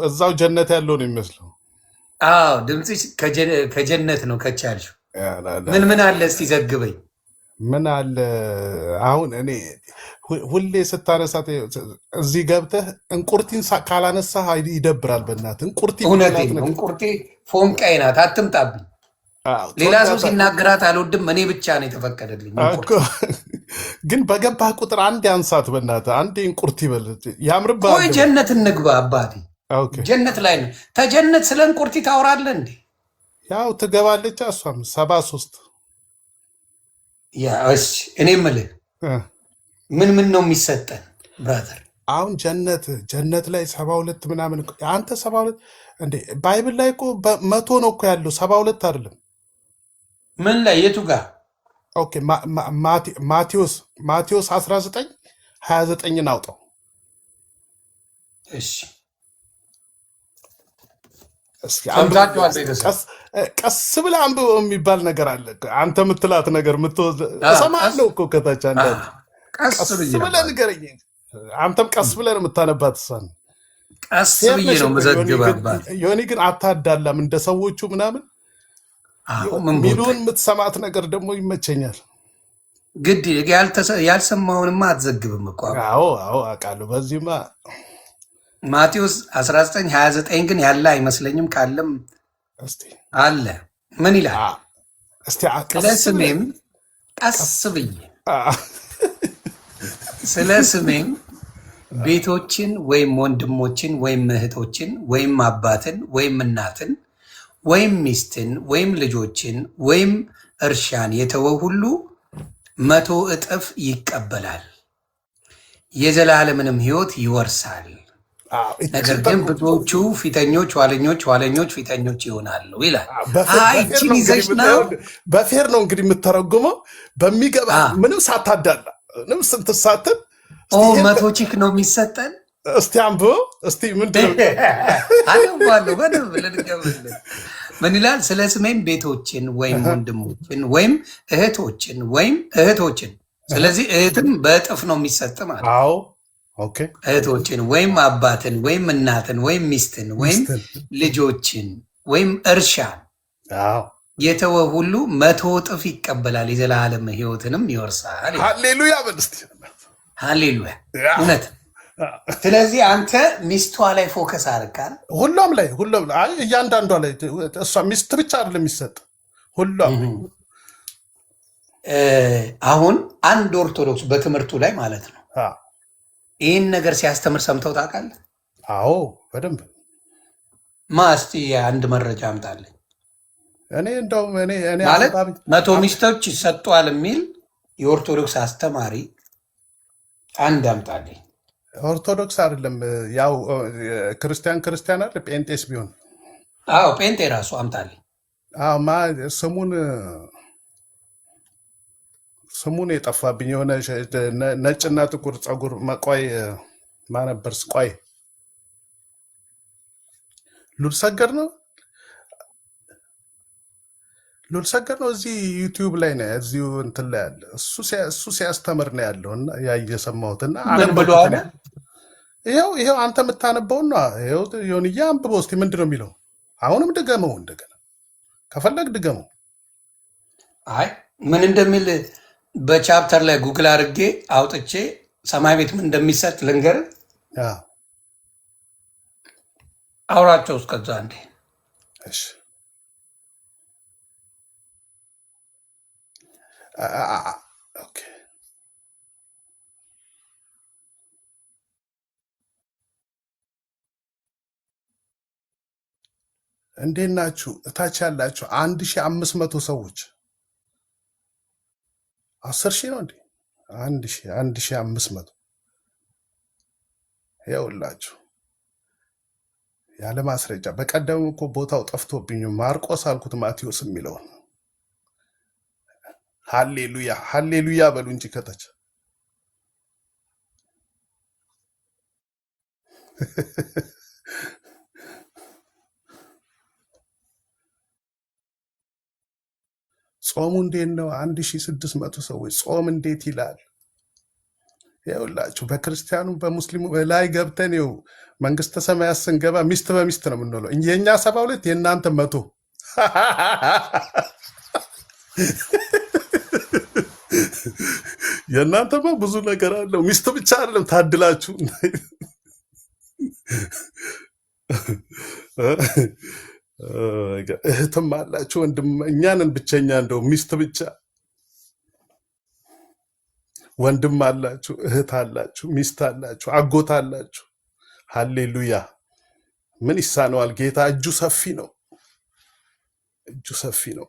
እዛው ጀነት ያለው ነው የሚመስለው። አዎ ድምፅሽ ከጀነት ነው ከቻልሽው። ምን አለ እስቲ ዘግበኝ። ምን አለ አሁን እኔ ሁሌ ስታነሳት እዚህ ገብተህ እንቁርቲን ካላነሳህ ይደብራል። በእናትህ እንቁርቲ ፎንቃይ ናት፣ አትምጣብኝ። ሌላ ሰው ሲናገራት አልወድም፣ እኔ ብቻ ነው የተፈቀደልኝ። ግን በገባህ ቁጥር አንድ አንሳት፣ በእናትህ አንዴ እንቁርቲ በል፣ ያምርብሃል። ወይ ጀነት እንግባ አባቴ። ጀነት ላይ ነው። ተጀነት ስለ እንቁርቲ ታወራለህ እንዴ? ያው ትገባለች እሷም 73 እኔ የምልህ ምን ነው የሚሰጠን ብራዘር? አሁን ጀነት ላይ 72 ምናምን። አንተ 72 እንዴ? ባይብል ላይ እኮ 100 ነው እኮ ያለው 72 አይደለም። ምን ላይ የቱ ጋር? ኦኬ ማቴዎስ 19:29 አውጣው። እሺ ቀስ ብለህ አንብበው የሚባል ነገር አለ። አንተ የምትላት ነገር እሰማለሁ እኮ ከታች። አንዳንድ ቀስ ብለህ ንገረኝ። አንተም ቀስ ብለህ ነው የምታነባት። እሷን ቀስ ብዬ ነው የምዘግባባት። ዮኒ ግን አታዳላም እንደ ሰዎቹ ምናምን ሚሉን የምትሰማት ነገር ደግሞ ይመቸኛል። ግድ ያልሰማውንማ አትዘግብም እኮ። አዎ አውቃለሁ። በዚህማ ማቴዎስ 19:29 ግን ያለ አይመስለኝም። ካለም አለ። ምን ይላል? ስለ ስሜም ቀስ ብዬ ስለ ስሜም ቤቶችን ወይም ወንድሞችን ወይም እህቶችን ወይም አባትን ወይም እናትን ወይም ሚስትን ወይም ልጆችን ወይም እርሻን የተወ ሁሉ 100 እጥፍ ይቀበላል፣ የዘላለምንም ሕይወት ይወርሳል። ነገር ግን ብዙዎቹ ፊተኞች ኋለኞች ፊተኞች ይሆናሉ ይላል። ይችን ይዘሽ ነው። በፌር ነው እንግዲህ የምተረጉመው በሚገባ ምንም ሳታዳላ ምንም ስትሳተፍ 100 ቺክ ነው የሚሰጠን። እስቲ አንብበው እስቲ ምንድን ነው አለባለሁ በደንብ ልንገምልን። ምን ይላል? ስለ ስሜም ቤቶችን ወይም ወንድሞችን ወይም እህቶችን ስለዚህ እህትም በእጥፍ ነው የሚሰጥ ማለት ነው። እህቶችን ወይም አባትን ወይም እናትን ወይም ሚስትን ወይም ልጆችን ወይም እርሻን የተወ ሁሉ 100 እጥፍ ይቀበላል፣ የዘላለም ሕይወትንም ይወርሳል። ሃሌሉያ በል እስቲ። ሃሌሉያ እውነት። ስለዚህ አንተ ሚስቷ ላይ ፎከስ አድርጋል። ሁሉም ላይ እያንዳንዷ ላይ እሷ ሚስት ብቻ አይደለም የሚሰጥ ሁሉም። አሁን አንድ ኦርቶዶክስ በትምህርቱ ላይ ማለት ነው ይህን ነገር ሲያስተምር ሰምተው ታውቃለህ? አዎ በደንብ። እስቲ አንድ መረጃ አምጣልኝ። እኔ እንደውም ማለት 100 ሚስቶች ይሰጧል የሚል የኦርቶዶክስ አስተማሪ አንድ አምጣልኝ። ኦርቶዶክስ አይደለም ያው ክርስቲያን አይደል? ጴንጤስ ቢሆን አዎ ጴንጤ ራሱ አምጣልኝ። ስሙን የጠፋብኝ የሆነ ነጭና ጥቁር ፀጉር መቆይ ማነበርስ ቆይ ሉልሰገድ ነው እዚህ ዩቲዩብ ላይ ነው እዚሁ እንትን ላይ ያለ እሱ ሲያስተምር ነው ያለው እና እየሰማሁትና ይኸው አንተ የምታነበውን ነው ዮንዬ አንብበው እስኪ ምንድን ነው የሚለው? አሁንም ድገመው፣ እንደገና ከፈለግ ድገመው። አይ ምን እንደሚል በቻፕተር ላይ ጉግል አድርጌ አውጥቼ ሰማይ ቤት ምን እንደሚሰጥ ልንገር። አውራቸው እስከዛ እንዴ። እሺ ኦኬ። እንዴት ናችሁ? እታች ያላችሁ 1500 ሰዎች 10,000 ነው እንዴ? 1500 ይኸውላችሁ፣ ያለ ማስረጃ። በቀደም እኮ ቦታው ጠፍቶብኝ ማርቆስ አልኩት ማቴዎስ የሚለውን። ሃሌሉያ ሃሌሉያ በሉ እንጂ ከታች ጾሙ እንዴት ነው? 1600 ሰዎች ጾም እንዴት ይላል? ይኸውላችሁ በክርስቲያኑ በሙስሊሙ ላይ ገብተን ይኸው መንግስተ ሰማያት ስንገባ ሚስት በሚስት ነው የምንለው። የእኛ 72 የእናንተ 100። የእናንተማ ብዙ ነገር አለው። ሚስት ብቻ አይደለም ታድላችሁ። እህትም አላችሁ ወንድም። እኛንን ብቸኛ እንደው ሚስት ብቻ። ወንድም አላችሁ፣ እህት አላችሁ፣ ሚስት አላችሁ፣ አጎት አላችሁ። ሃሌሉያ! ምን ይሳነዋል ጌታ? እጁ ሰፊ ነው፣ እጁ ሰፊ ነው።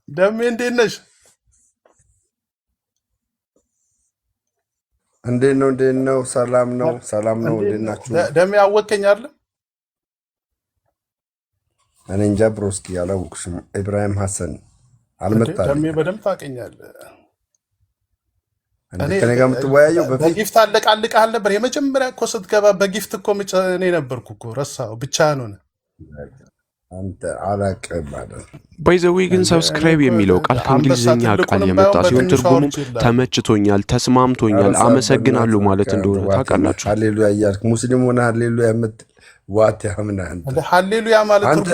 ደሜ እንዴት ነሽ? እንዴት ነው? ሰላም ነው። እንዴት ናችሁ? ደሜ አወቀኝ አለ። እኔ እንጃ ብሮስኪ አላወቅሽም። ኢብራሂም ሐሰን አልመጣልኝ። ደሜ በደንብ ታውቀኛለህ። ከኔ ጋር የምትወያየው በጊፍት አለቃልቃል ነበር። የመጀመሪያ እኮ ስትገባ በጊፍት እኮ እኔ ነበርኩ እኮ። ረሳኸው? ብቻህን ሆነ አንተ አላቅም ማለት ባይዘዌ ግን ሰብስክራይብ የሚለው ቃል ከእንግሊዝኛ ቃል የመጣ ሲሆን ትርጉሙም ተመችቶኛል፣ ተስማምቶኛል፣ አመሰግናለሁ ማለት እንደሆነ ታውቃላችሁ። ሃሌሉያ እያልክ ሙስሊም ሆነ ሃሌሉያ የምትል ዋት ያምናህ ሃሌሉያ ማለት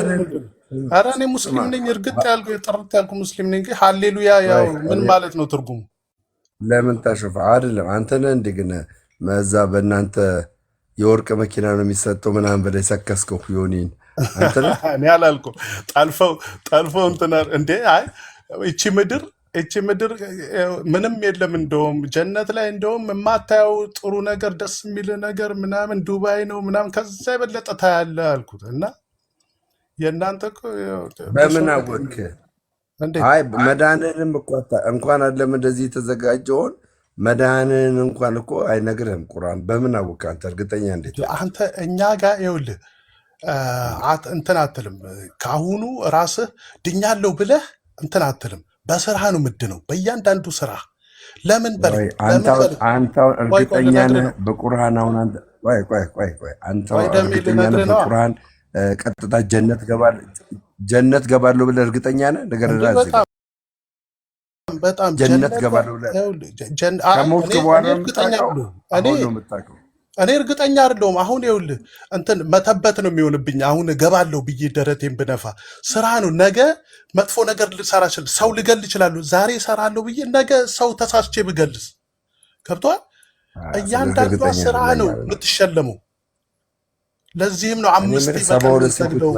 ኧረ እኔ ሙስሊም ነኝ፣ እርግጥ ያልኩ ጥርት ያልኩ ሙስሊም ነኝ። ሃሌሉያ ያው ምን ማለት ነው ትርጉሙ? ለምን ታሾፋ? አይደለም አንተ ነህ እንደ ግን መዛ በእናንተ የወርቅ መኪና ነው የሚሰጠው ምናምን በላይ ሰከስከው ዮኒን እኔ አላልኩም። ጠልፈው እንትና እንዴ አይ እቺ ምድር ምንም የለም። እንደውም ጀነት ላይ እንደውም የማታየው ጥሩ ነገር ደስ የሚል ነገር ምናምን ዱባይ ነው ምናምን ከዛ የበለጠ ታያለ አልኩት። እና የእናንተ በምን አወቅ? አይ መድኃኒንም እኮ እንኳን አይደለም እንደዚህ የተዘጋጀውን መድኃኒን እንኳን እኮ አይነግርህም ቁርአን። በምን አወቅ አንተ? እርግጠኛ እንዴት አንተ እኛ ጋር ይኸውልህ እንትን አትልም። ከአሁኑ ራስህ ድኛለሁ ብለህ እንትን አትልም። በስራ ነው ምድነው። በእያንዳንዱ ስራ ለምን በለኝ። አንተ እርግጠኛ ነህ በቁርአን? አሁን አንተ ቆይ አንተ እርግጠኛ ነህ በቁርአን ቀጥታ ጀነት ገባለሁ ብለህ እርግጠኛ ነህ? ነገር በጣም ጀነት ገባለሁ ብለህ ከሞት በኋላ እኔ እርግጠኛ አይደለሁም። አሁን ይኸውልህ እንትን መተበት ነው የሚሆንብኝ። አሁን እገባለሁ ብዬ ደረቴን ብነፋ ስራ ነው። ነገ መጥፎ ነገር ልሰራ እችላለሁ፣ ሰው ልገል እችላለሁ። ዛሬ እሰራለሁ ብዬ ነገ ሰው ተሳስቼ ብገልስ ገብቶሃል? እያንዳንዷ ስራ ነው የምትሸለመው። ለዚህም ነው 5 ሰግደው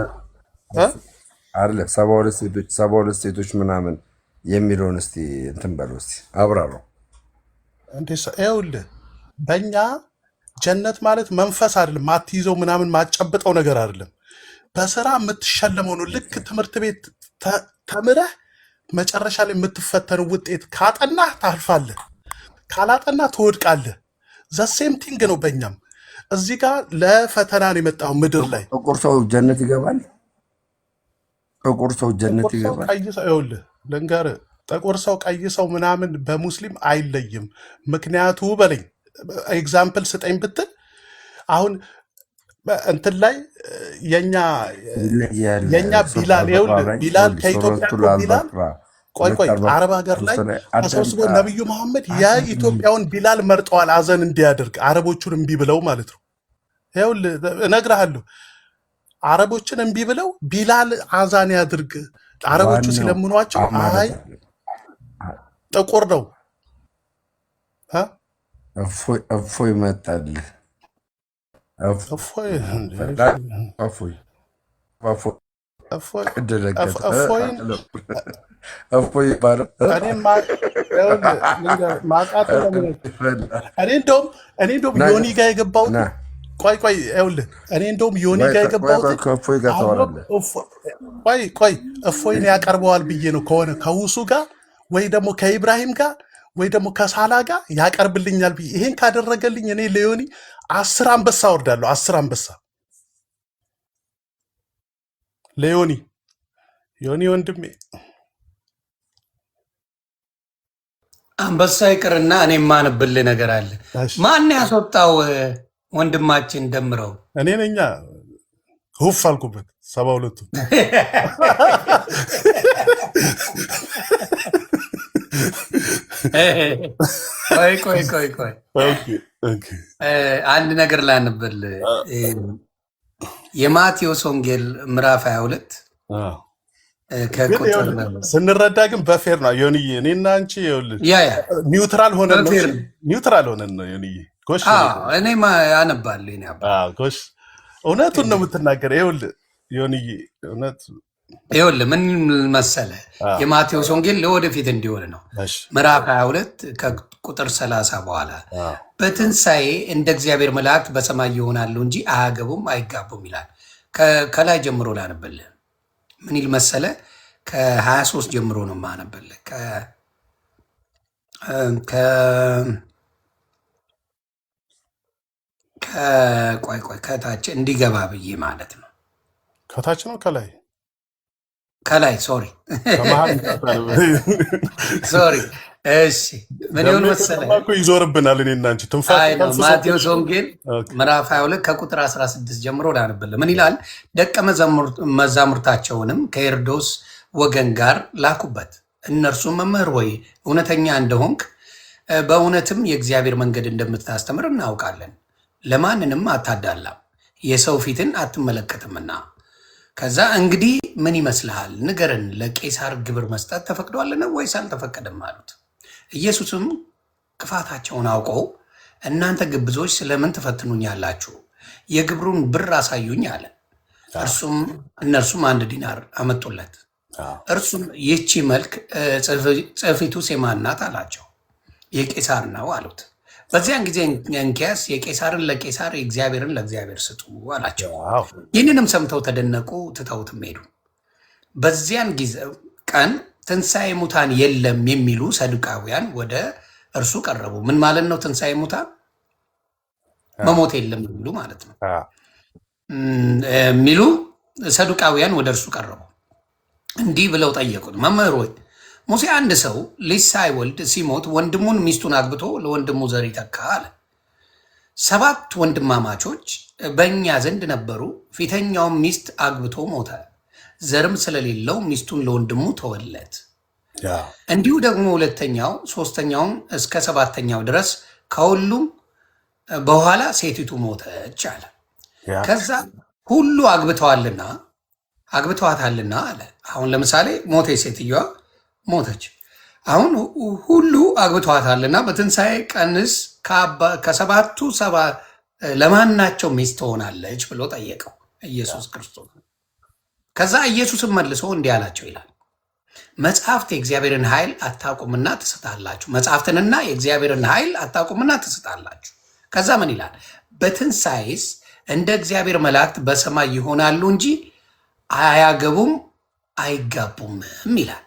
አይደለ 72 ሴቶች ምናምን የሚለውን እስቲ እንትን በለው እስቲ አብራራው። ይኸውልህ በእኛ ጀነት ማለት መንፈስ አይደለም፣ ማትይዘው ምናምን ማጨብጠው ነገር አይደለም። በስራ የምትሸለመው ነው። ልክ ትምህርት ቤት ተምረህ መጨረሻ ላይ የምትፈተነው ውጤት ካጠናህ ታልፋለህ፣ ካላጠናህ ትወድቃለህ። ዘሴም ቲንግ ነው በእኛም እዚህ ጋር ለፈተና ነው የመጣው ምድር ላይ። ጥቁር ሰው ጀነት ይገባል። ጥቁር ሰው ጀነት ይገባል። ቀይ ሰው ይኸውልህ ልንገርህ፣ ጥቁር ሰው ቀይ ሰው ምናምን በሙስሊም አይለይም። ምክንያቱ በለኝ ኤግዛምፕል ስጠኝ ብትል አሁን እንትን ላይ የኛ ቢላል ይኸውልህ ቢላል ከኢትዮጵያ ቢላል ቆይ አረብ ሀገር ላይ ተሰብስቦ ነቢዩ መሐመድ የኢትዮጵያውን ቢላል መርጠዋል አዘን እንዲያደርግ አረቦቹን እምቢ ብለው ማለት ነው። ይኸውልህ እነግርሃለሁ አረቦችን እምቢ ብለው ቢላል አዛን ያድርግ አረቦቹ ሲለምኗቸው አይ ጥቁር ነው እፎይ መጣልህ እፎይ ይባላል። እኔ እንደውም ዮኒ ጋ የገባሁት ቆይ ይኸውልህ እኔ እንደውም ዮኒ ጋ የገባሁት ቆይ እፎይን ያቀርበዋል ብዬ ነው ከሆነ ከውሱ ጋር ወይ ደግሞ ከኢብራሂም ጋር ወይ ደግሞ ከሳላ ጋር ያቀርብልኛል ብዬ ይሄን ካደረገልኝ እኔ ለዮኒ 10 አንበሳ ወርዳለሁ። 10 አንበሳ ለዮኒ ወንድሜ አንበሳ ይቅርና እኔ የማንብልህ ነገር አለ። ማን ያስወጣው ወንድማችን ደምረው? እኔ ነኛ ሁፍ አልኩበት 72ቱ ቆይ አንድ ነገር ላንብል። የማቴዎስ ወንጌል ምዕራፍ 22 ስንረዳ ግን በፌር ነው ዮኒዬ። እኔና አንቺ ኒውትራል ሆነን ነው ዮኒዬ። እኔ አነባለሁ። ጎሽ እውነቱን ነው የምትናገር። ይኸውልህ ዮኒዬ እውነት ይኸውልህ ምን መሰለህ የማቴዎስ ወንጌል ለወደፊት እንዲሆን ነው። ምዕራፍ 22 ከቁጥር 30 በኋላ በትንሣኤ እንደ እግዚአብሔር መላእክት በሰማይ ይሆናሉ እንጂ አያገቡም አይጋቡም ይላል። ከላይ ጀምሮ ላነብልህ። ምን ይል መሰለህ? ከ23 ጀምሮ ነው የማነብልህ። ቆይ ከታች እንዲገባ ብዬ ማለት ነው። ከታች ነው ከላይ ሶሪ። እሺ ምን ይሁን መሰለህ ይዞርብናል። እኔና አንቺ ማቴዎስ ወንጌል ምዕራፍ 22 ከቁጥር 16 ጀምሮ ላነብልህ። ምን ይላል? ደቀ መዛሙርታቸውንም ከሄሮድስ ወገን ጋር ላኩበት። እነርሱም መምህር ሆይ እውነተኛ እንደሆንክ በእውነትም የእግዚአብሔር መንገድ እንደምታስተምር እናውቃለን። ለማንንም አታዳላም፣ የሰው ፊትን አትመለከትምና። ከዛ እንግዲህ ምን ይመስልሃል? ንገርን፣ ለቄሳር ግብር መስጠት ተፈቅዷልን ወይስ አልተፈቀደም አሉት። ኢየሱስም ክፋታቸውን አውቆ እናንተ ግብዞች ስለምን ትፈትኑኛላችሁ? የግብሩን ብር አሳዩኝ አለ። እነርሱም 1 ዲናር አመጡለት። እርሱም ይህቺ መልክ ጽሕፊቱ የማን ናት አላቸው። የቄሳር ነው አሉት። በዚያን ጊዜ እንኪያስ የቄሳርን ለቄሳር የእግዚአብሔርን ለእግዚአብሔር ስጡ አላቸው። ይህንንም ሰምተው ተደነቁ፣ ትተውትም ሄዱ። በዚያን ጊዜ ቀን ትንሣኤ ሙታን የለም የሚሉ ሰዱቃውያን ወደ እርሱ ቀረቡ። ምን ማለት ነው? ትንሣኤ ሙታን መሞት የለም የሚሉ ማለት ነው የሚሉ ሰዱቃውያን ወደ እርሱ ቀረቡ። እንዲህ ብለው ጠየቁት፣ መምህር ሆይ ሙሴ አንድ ሰው ልጅ ሳይወልድ ሲሞት ወንድሙን ሚስቱን አግብቶ ለወንድሙ ዘር ይተካ አለ። 7 ወንድማማቾች በእኛ ዘንድ ነበሩ። ፊተኛውም ሚስት አግብቶ ሞተ፣ ዘርም ስለሌለው ሚስቱን ለወንድሙ ተወለት። እንዲሁ ደግሞ ሁለተኛው፣ ሶስተኛውም እስከ 7ተኛው ድረስ ከሁሉም በኋላ ሴቲቱ ሞተች አለ። ከዛ ሁሉ አግብተዋታልና አለ። አሁን ለምሳሌ ሞተች፣ ሴትዮዋ ሞተች። አሁን ሁሉ አግብተዋታልና በትንሣኤ ቀንስ ከ7ቱ ለማናቸው ሚስት ትሆናለች ብሎ ጠየቀው ኢየሱስ ክርስቶስ። ከዛ ኢየሱስም መልሶ እንዲህ አላቸው ይላል፣ መጽሐፍት የእግዚአብሔርን ኃይል አታውቁምና ትስታላችሁ። መጽሐፍትንና የእግዚአብሔርን ኃይል አታውቁምና ትስታላችሁ። ከዛ ምን ይላል? በትንሣኤስ እንደ እግዚአብሔር መላእክት በሰማይ ይሆናሉ እንጂ አያገቡም አይጋቡምም ይላል።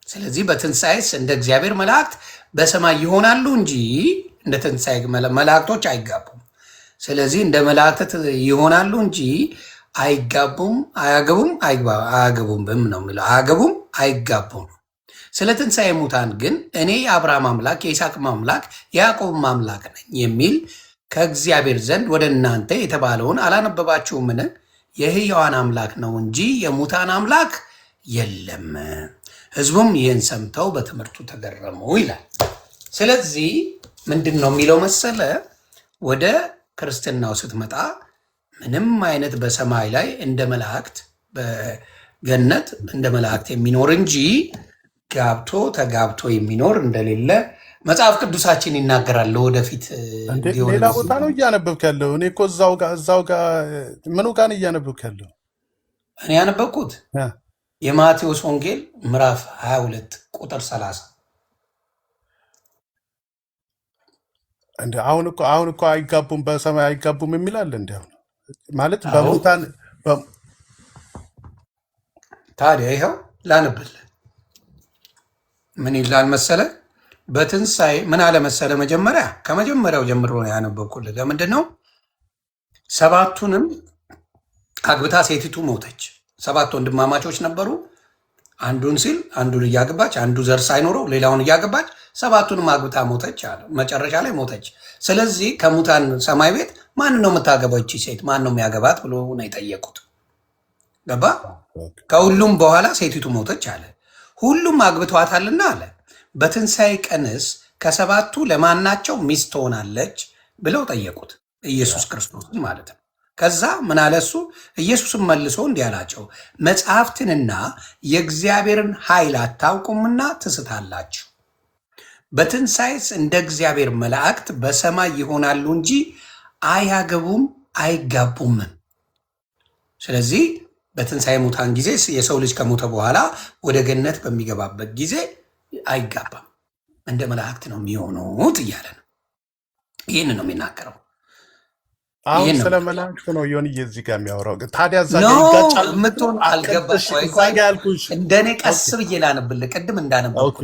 ስለዚህ በትንሣኤስ እንደ እግዚአብሔር መላእክት በሰማይ ይሆናሉ እንጂ እንደ ትንሣኤ መላእክቶች አይጋቡም። ስለዚህ እንደ መላእክት ይሆናሉ እንጂ አይጋቡም፣ አያገቡም ነው የሚለው። አያገቡም አይጋቡም። ስለ ትንሣኤ ሙታን ግን እኔ የአብርሃም አምላክ የይስሐቅም አምላክ የያዕቆብም አምላክ ነኝ የሚል ከእግዚአብሔር ዘንድ ወደ እናንተ የተባለውን አላነበባችሁምን? የሕያዋን አምላክ ነው እንጂ የሙታን አምላክ የለም። ሕዝቡም ይህን ሰምተው በትምህርቱ ተገረሙ ይላል። ስለዚህ ምንድን ነው የሚለው መሰለ? ወደ ክርስትናው ስትመጣ ምንም አይነት በሰማይ ላይ እንደ መላእክት በገነት እንደ መላእክት የሚኖር እንጂ ተጋብቶ የሚኖር እንደሌለ መጽሐፍ ቅዱሳችን ይናገራል። ወደፊት ሌላ ቦታ ነው እያነበብክ ያለው? እኔ እኮ እዛው ጋር ምኑ ጋር ነው እያነበብክ ያለው? እኔ ያነበብኩት የማቴዎስ ወንጌል ምዕራፍ 22 ቁጥር 30። እንደ አሁን እኮ አይጋቡም በሰማይ አይጋቡም የሚላል እንደ አሁን ማለት በሙታን ታዲያ ይኸው ላነብልህ። ምን ይላል መሰለ? በትንሣኤ ምን አለ መሰለ? ከመጀመሪያው ጀምሮ ነው ያነበብኩልህ። ለምንድን ነው? 7ቱንም አግብታ ሴቲቱ ሞተች። 7 ወንድማማቾች ነበሩ። አንዱን ሲል አንዱን እያገባች፣ አንዱ ዘር ሳይኖረው ሌላውን እያገባች 7ቱንም አግብታ ሞተች አለ። መጨረሻ ላይ ሞተች። ስለዚህ ከሙታን ሰማይ ቤት ማን ነው የምታገባው? ይቺ ሴት ማን ነው የሚያገባት ብሎ ነው የጠየቁት። ገባ? ከሁሉም በኋላ ሴቲቱ ሞተች አለ። ሁሉም አግብተዋታልና አለ። በትንሣኤ ቀንስ ከ7ቱ ለማናቸው ሚስት ትሆናለች ብለው ጠየቁት፣ ኢየሱስ ክርስቶስን ማለት ነው። ከዛ ምን አለ እሱ? ኢየሱስም መልሶ እንዲህ አላቸው፣ መጽሐፍትንና የእግዚአብሔርን ኃይል አታውቁምና ትስታላችሁ። በትንሣኤስ እንደ እግዚአብሔር መላእክት በሰማይ ይሆናሉ እንጂ አያገቡም አይጋቡም። ስለዚህ በትንሣኤ ሙታን ጊዜ የሰው ልጅ ከሞተ በኋላ ወደ ገነት በሚገባበት ጊዜ አይጋባም፣ እንደ መላእክት ነው የሚሆኑት እያለ ነው። ይህን ነው የሚናገረው። አሁን ስለ መላእክት ነው ዮኒ እዚህ ጋር የሚያወራው። ታዲያ እዛ ጋር ይጋጫል የምትሆን አልገባሽ? እንደኔ ቀስ ብዬ ላነብልህ። ቅድም እንዳነበብኩ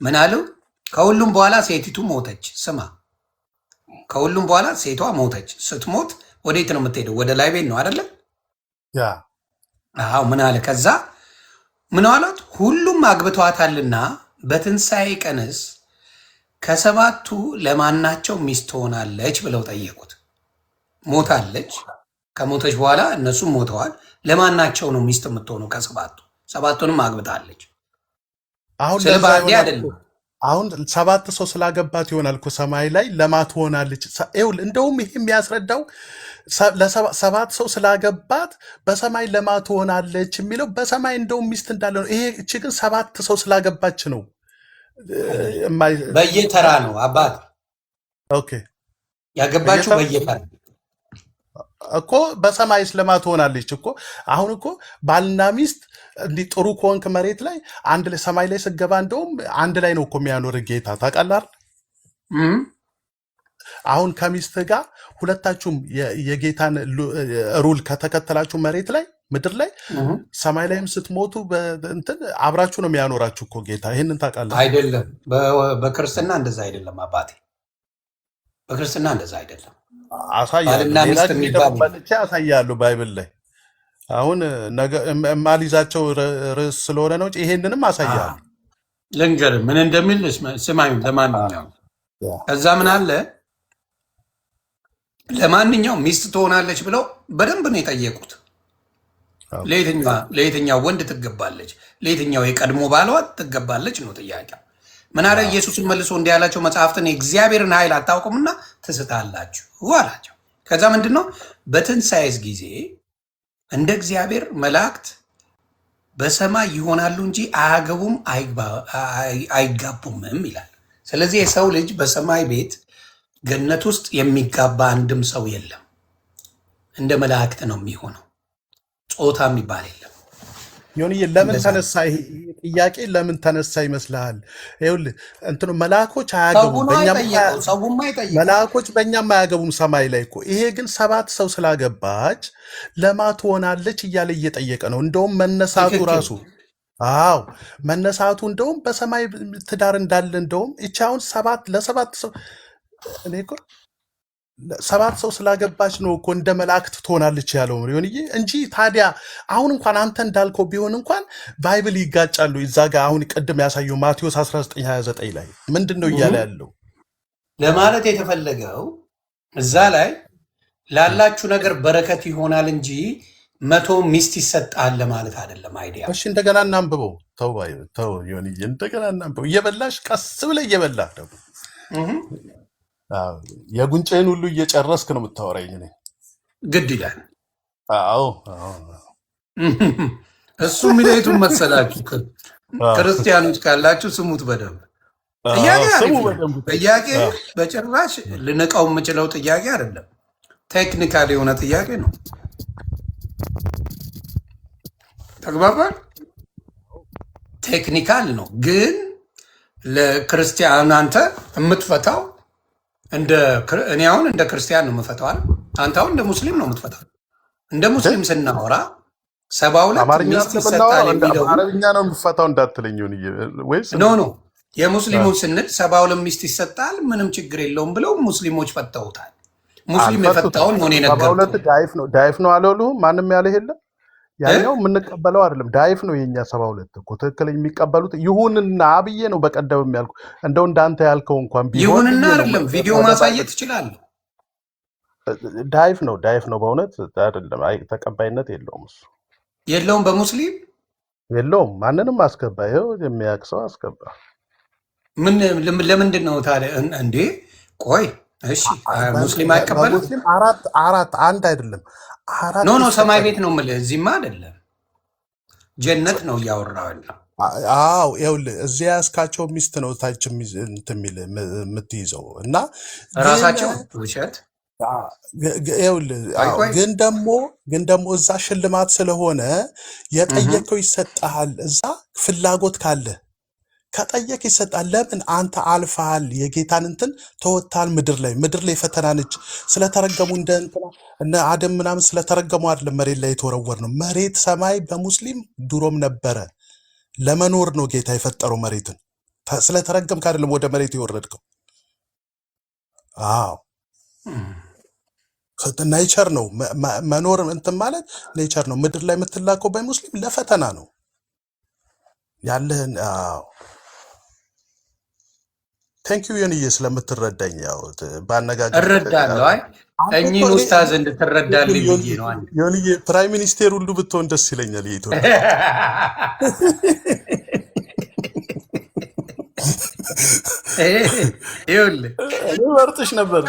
ምን አሉ? ከሁሉም በኋላ ሴቲቱ ሞተች። ስማ፣ ከሁሉም በኋላ ሴቷ ሞተች። ስትሞት ወዴት ነው የምትሄደው? ወደ ላይ ቤት ነው አይደለም? አዎ። ምን አለ ከዛ? ምን አሏት? ሁሉም አግብተዋታልና በትንሣኤ ቀንስ ከ7ቱ ለማናቸው ሚስት ትሆናለች ብለው ጠየቁት። ሞታለች። ከሞተች በኋላ እነሱም ሞተዋል። ለማናቸው ነው ሚስት የምትሆነው? ከ7ቱ 7ቱንም አግብታለች። ስለ ባንዴ አይደለም። አሁን 7 ሰው ስላገባት ይሆናል እኮ ሰማይ ላይ ለማ ትሆናለች። እንደውም ይህ የሚያስረዳው 7 ሰው ስላገባት በሰማይ ለማ ትሆናለች የሚለው በሰማይ እንደውም ሚስት እንዳለ ነው። ይሄ እቺ ግን 7 ሰው ስላገባች ነው። በየተራ ነው አባት ያገባችው። በየተራ እኮ በሰማይ ስለማ ትሆናለች እኮ። አሁን እኮ ባልና ሚስት እንዲህ ጥሩ ከሆንክ መሬት ላይ አንድ ላይ ሰማይ ላይ ስገባ እንደውም አንድ ላይ ነው እኮ የሚያኖር ጌታ ታውቃለህ። አሁን ከሚስት ጋር ሁለታችሁም የጌታን ሩል ከተከተላችሁ መሬት ላይ ምድር ላይ ሰማይ ላይም ስትሞቱ እንትን አብራችሁ ነው የሚያኖራችሁ እኮ ጌታ። ይህንን ታውቃለህ አይደለም? በክርስትና እንደዛ አይደለም አባቴ፣ በክርስትና እንደዛ አይደለም። አሳያለሁ ባይብል ላይ አሁን ነገ ማሊዛቸው ርዕስ ስለሆነ ነው። ይሄንንም አሳያለሁ። ልንገርህ ምን እንደሚል ስማኝ። ለማንኛውም ከዛ ምን አለ ለማንኛውም ሚስት ትሆናለች ብለው በደንብ ነው የጠየቁት። ለየትኛው ወንድ ትገባለች? ለየትኛው የቀድሞ ባሏ ትገባለች ነው ጥያቄ። ምን አለ ኢየሱስን መልሶ እንዲህ ያላቸው መጽሐፍትን የእግዚአብሔርን ኃይል አታውቁምና ትስታላችሁ አላቸው። ከዛ ምንድን ነው በትንሣኤስ ጊዜ እንደ እግዚአብሔር መላእክት በሰማይ ይሆናሉ እንጂ አያገቡም አይጋቡምም ይላል። ስለዚህ የሰው ልጅ በሰማይ ቤት ገነት ውስጥ የሚጋባ አንድም ሰው የለም። እንደ መላእክት ነው የሚሆነው። ጾታ የሚባል የለም። ዮኒዬ ለምን ተነሳ ይሄ ጥያቄ? ለምን ተነሳ ይመስልሃል? ይኸውልህ እንትኑ መላእኮች አያገቡም፣ መላእኮች በእኛም አያገቡም ሰማይ ላይ እኮ። ይሄ ግን 7 ሰው ስላገባች ለማ ትሆናለች እያለ እየጠየቀ ነው። እንደውም መነሳቱ ራሱ መነሳቱ እንደውም በሰማይ ትዳር እንዳለ እንደውም ይቻውን 7 ሰው እኔ እኮ 7 ሰው ስላገባች ነው እኮ እንደ መላእክት ትሆናለች ያለው ዮኒዬ እንጂ። ታዲያ አሁን እንኳን አንተ እንዳልከው ቢሆን እንኳን ባይብል ይጋጫሉ። እዛ ጋር አሁን ቅድም ያሳየው ማቴዎስ 19:29 ላይ ምንድን ነው እያለ ያለው ለማለት የተፈለገው እዛ ላይ ላላችሁ ነገር በረከት ይሆናል እንጂ 100 ሚስት ይሰጣል ለማለት አይደለም። አይዲያ እሺ፣ እንደገና እናንብበው። ተው ዮኒዬ፣ እንደገና እናንብበው። እየበላሽ ቀስ ብለህ እየበላህ ደግሞ የጉንጭህን ሁሉ እየጨረስክ ነው የምታወራኝ። እኔ ግድ ይላል። አዎ እሱ ሚለቱን መሰላችሁ። ክርስቲያኖች ካላችሁ ስሙት በደንብ። ጥያቄ በጭራሽ ልነቃው የምችለው ጥያቄ አይደለም። ቴክኒካል የሆነ ጥያቄ ነው። ተግባባል? ቴክኒካል ነው። ግን ለክርስቲያን አንተ የምትፈታው እኔ አሁን እንደ ክርስቲያን ነው የምፈታው አይደል? አንተ አሁን እንደ ሙስሊም ነው የምትፈታው። እንደ ሙስሊም ስናወራ 72 ሚስት ይሰጣል የሚለው አማርኛ ነው የምፈታው እንዳትለኝ ወይስ ኖ የሙስሊሙን ስንል 72 ሚስት ይሰጣል ምንም ችግር የለውም ብለው ሙስሊሞች ፈተውታል። ሙስሊም የፈታውን ነው የነገርኩት። ዳይፍ ነው አለሉ ማንም ያለ የለም። ያኛው የምንቀበለው አይደለም። ዳይፍ ነው የኛ 72 እኮ ትክክል የሚቀበሉት ይሁንና ብዬ ነው በቀደም የሚያልኩ እንደው እንዳንተ ያልከው እንኳን ቢሆን ይሁንና አይደለም ቪዲዮ ማሳየት ትችላለህ። ዳይፍ ነው በእውነት አይደለም። ተቀባይነት የለውም። እሱ የለውም በሙስሊም የለውም። ማንንም አስገባ ይኸው የሚያውቅ ሰው አስገባ። ለምንድን ነው ታዲያ እንዴ? ቆይ እሺ ሙስሊም አይቀበልም። ሙስሊም አራት አንድ አይደለም ኖ ሰማይ ቤት ነው የምልህ። እዚህማ አይደለም ጀነት ነው እያወራሁ ያለው። አዎ ይኸውልህ እዚያ ያስካቸው ሚስት ነው ታች የምትይዘው እና ራሳቸው ውሸት። ይኸውልህ ግን ደግሞ እዛ ሽልማት ስለሆነ የጠየቀው ይሰጥሃል። እዛ ፍላጎት ካለ ከጠየቅ ይሰጣል። ለምን አንተ አልፈሃል፣ የጌታን እንትን ተወታል። ምድር ላይ ፈተና ነች። ስለተረገሙ እነ አደም ምናምን ስለተረገሙ አይደለም መሬት ላይ የተወረወር ነው። መሬት ሰማይ በሙስሊም ድሮም ነበረ። ለመኖር ነው ጌታ የፈጠረው መሬትን። ስለተረገምክ አይደለም ወደ መሬት የወረድከው። አዎ ኔቸር ነው መኖር እንትን ማለት ኔቸር ነው። ምድር ላይ የምትላከው በሙስሊም ለፈተና ነው ያለህን። አዎ ቴንኪው ዮኒዬ ስለምትረዳኝ። ያው ባነጋገር እረዳለሁ። አይ እኚህን ኡስታዝ እንድትረዳልኝ ብዬ ነው። ዮኒዬ ፕራይም ሚኒስቴር ሁሉ ብትሆን ደስ ይለኛል። የኢትዮጵያ ይኸውልህ እኔ መርጥሽ ነበር።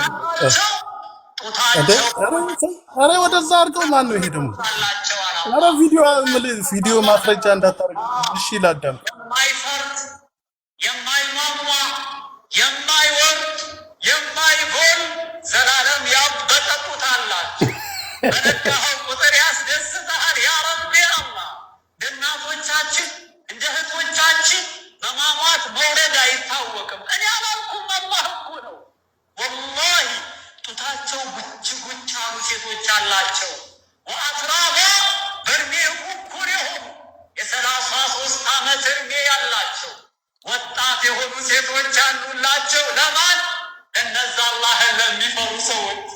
ኧረ ወደዛ አድርገው። ማን ነው ይሄ ደግሞ? ኧረ ቪዲዮ ማስረጃ እንዳታደርግ እሺ። ላዳምጥ። የማይወርድ የማይጎል ዘላለም ያበጠ ጡት አላቸው። በነካኸው ቁጥር ያስደስትሃል። ያ ረቢ አላህ እናቶቻችን እንደ እህቶቻችን በማሟት መውረድ አይታወቅም። እኔ አላልኩም፣ አላህ እኮ ነው። ወላሂ ጡታቸው ጉች ጉች አሉ ሴቶች አላቸው። ወአትራባ በእድሜ እኩል የሆኑ የ33 ዓመት እድሜ ያላቸው ወጣት የሆኑ ሴቶች አሉላቸው። ለማን? እነዛ አላህን ለሚፈሩ ሰዎች፣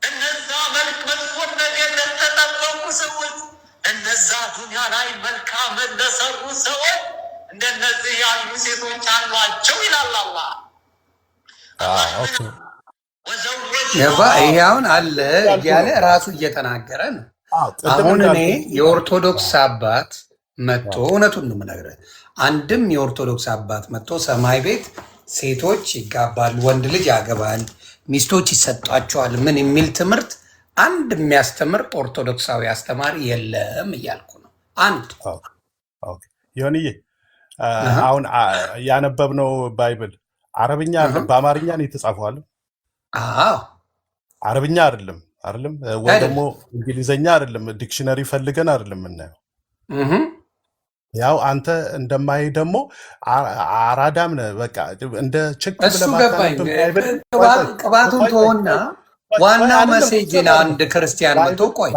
እነዛ መልክ መጥፎን ነገር ለተጠበቁ ሰዎች፣ እነዛ ዱንያ ላይ መልካም ለሰሩ ሰዎች እንደነዚህ ያሉ ሴቶች አሏቸው ይላል አላህ። ይሄ አሁን አለ እያለ ራሱ እየተናገረ ነው። አሁን እኔ የኦርቶዶክስ አባት መጥቶ እውነቱን ነው የምነግርህ፣ አንድም የኦርቶዶክስ አባት መጥቶ ሰማይ ቤት ሴቶች ይጋባሉ፣ ወንድ ልጅ ያገባል፣ ሚስቶች ይሰጧቸዋል ምን የሚል ትምህርት አንድ የሚያስተምር ኦርቶዶክሳዊ አስተማሪ የለም እያልኩ ነው። አንድ ይሁንዬ አሁን ያነበብነው ባይብል አረብኛ በአማርኛ ነው የተጻፈው። አረብኛ አይደለም ወይ ደግሞ እንግሊዘኛ አይደለም፣ ዲክሽነሪ ፈልገን አይደለም የምናየው። ያው አንተ እንደማይ ደግሞ አራዳም ነህ። በቃ እንደ ችክ ቅባቱን ተወና ዋና መሴጅን አንድ ክርስቲያን መጥቶ ቆይ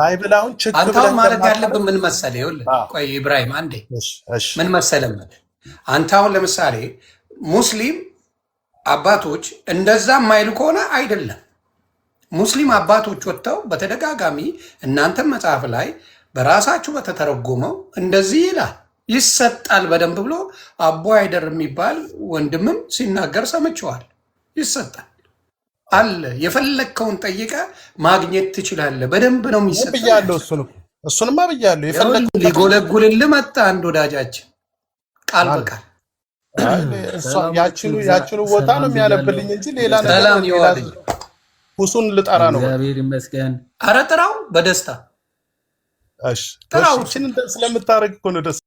አንተው ማለት ያለብን ምን መሰለህ? ይኸውልህ ቆይ ኢብራሂም አንዴ ምን መሰለህ፣ አንተ አሁን ለምሳሌ ሙስሊም አባቶች እንደዛ የማይሉ ከሆነ አይደለም። ሙስሊም አባቶች ወጥተው በተደጋጋሚ እናንተም መጽሐፍ ላይ በራሳችሁ በተተረጎመው እንደዚህ ይላል ይሰጣል በደንብ ብሎ አቦ አይደር የሚባል ወንድምም ሲናገር ሰምቼዋል። ይሰጣል አለ የፈለግከውን ጠይቀ ማግኘት ትችላለህ። በደንብ ነው የሚሰጥ ብያለሁ። እሱንማ ብያለሁ። የፈለግከውን ሊጎለጉልልህ መጣ አንድ ወዳጃችን ቃል በቃል ያችኑ ቦታ ነው የሚያነብልኝ እንጂ ሌላ ነገር ሁሱን ልጠራ ነው። እግዚአብሔር ይመስገን። ኧረ ጥራው በደስታ እሺ ጥራው። ስለምታረግ እኮ ነው ደስ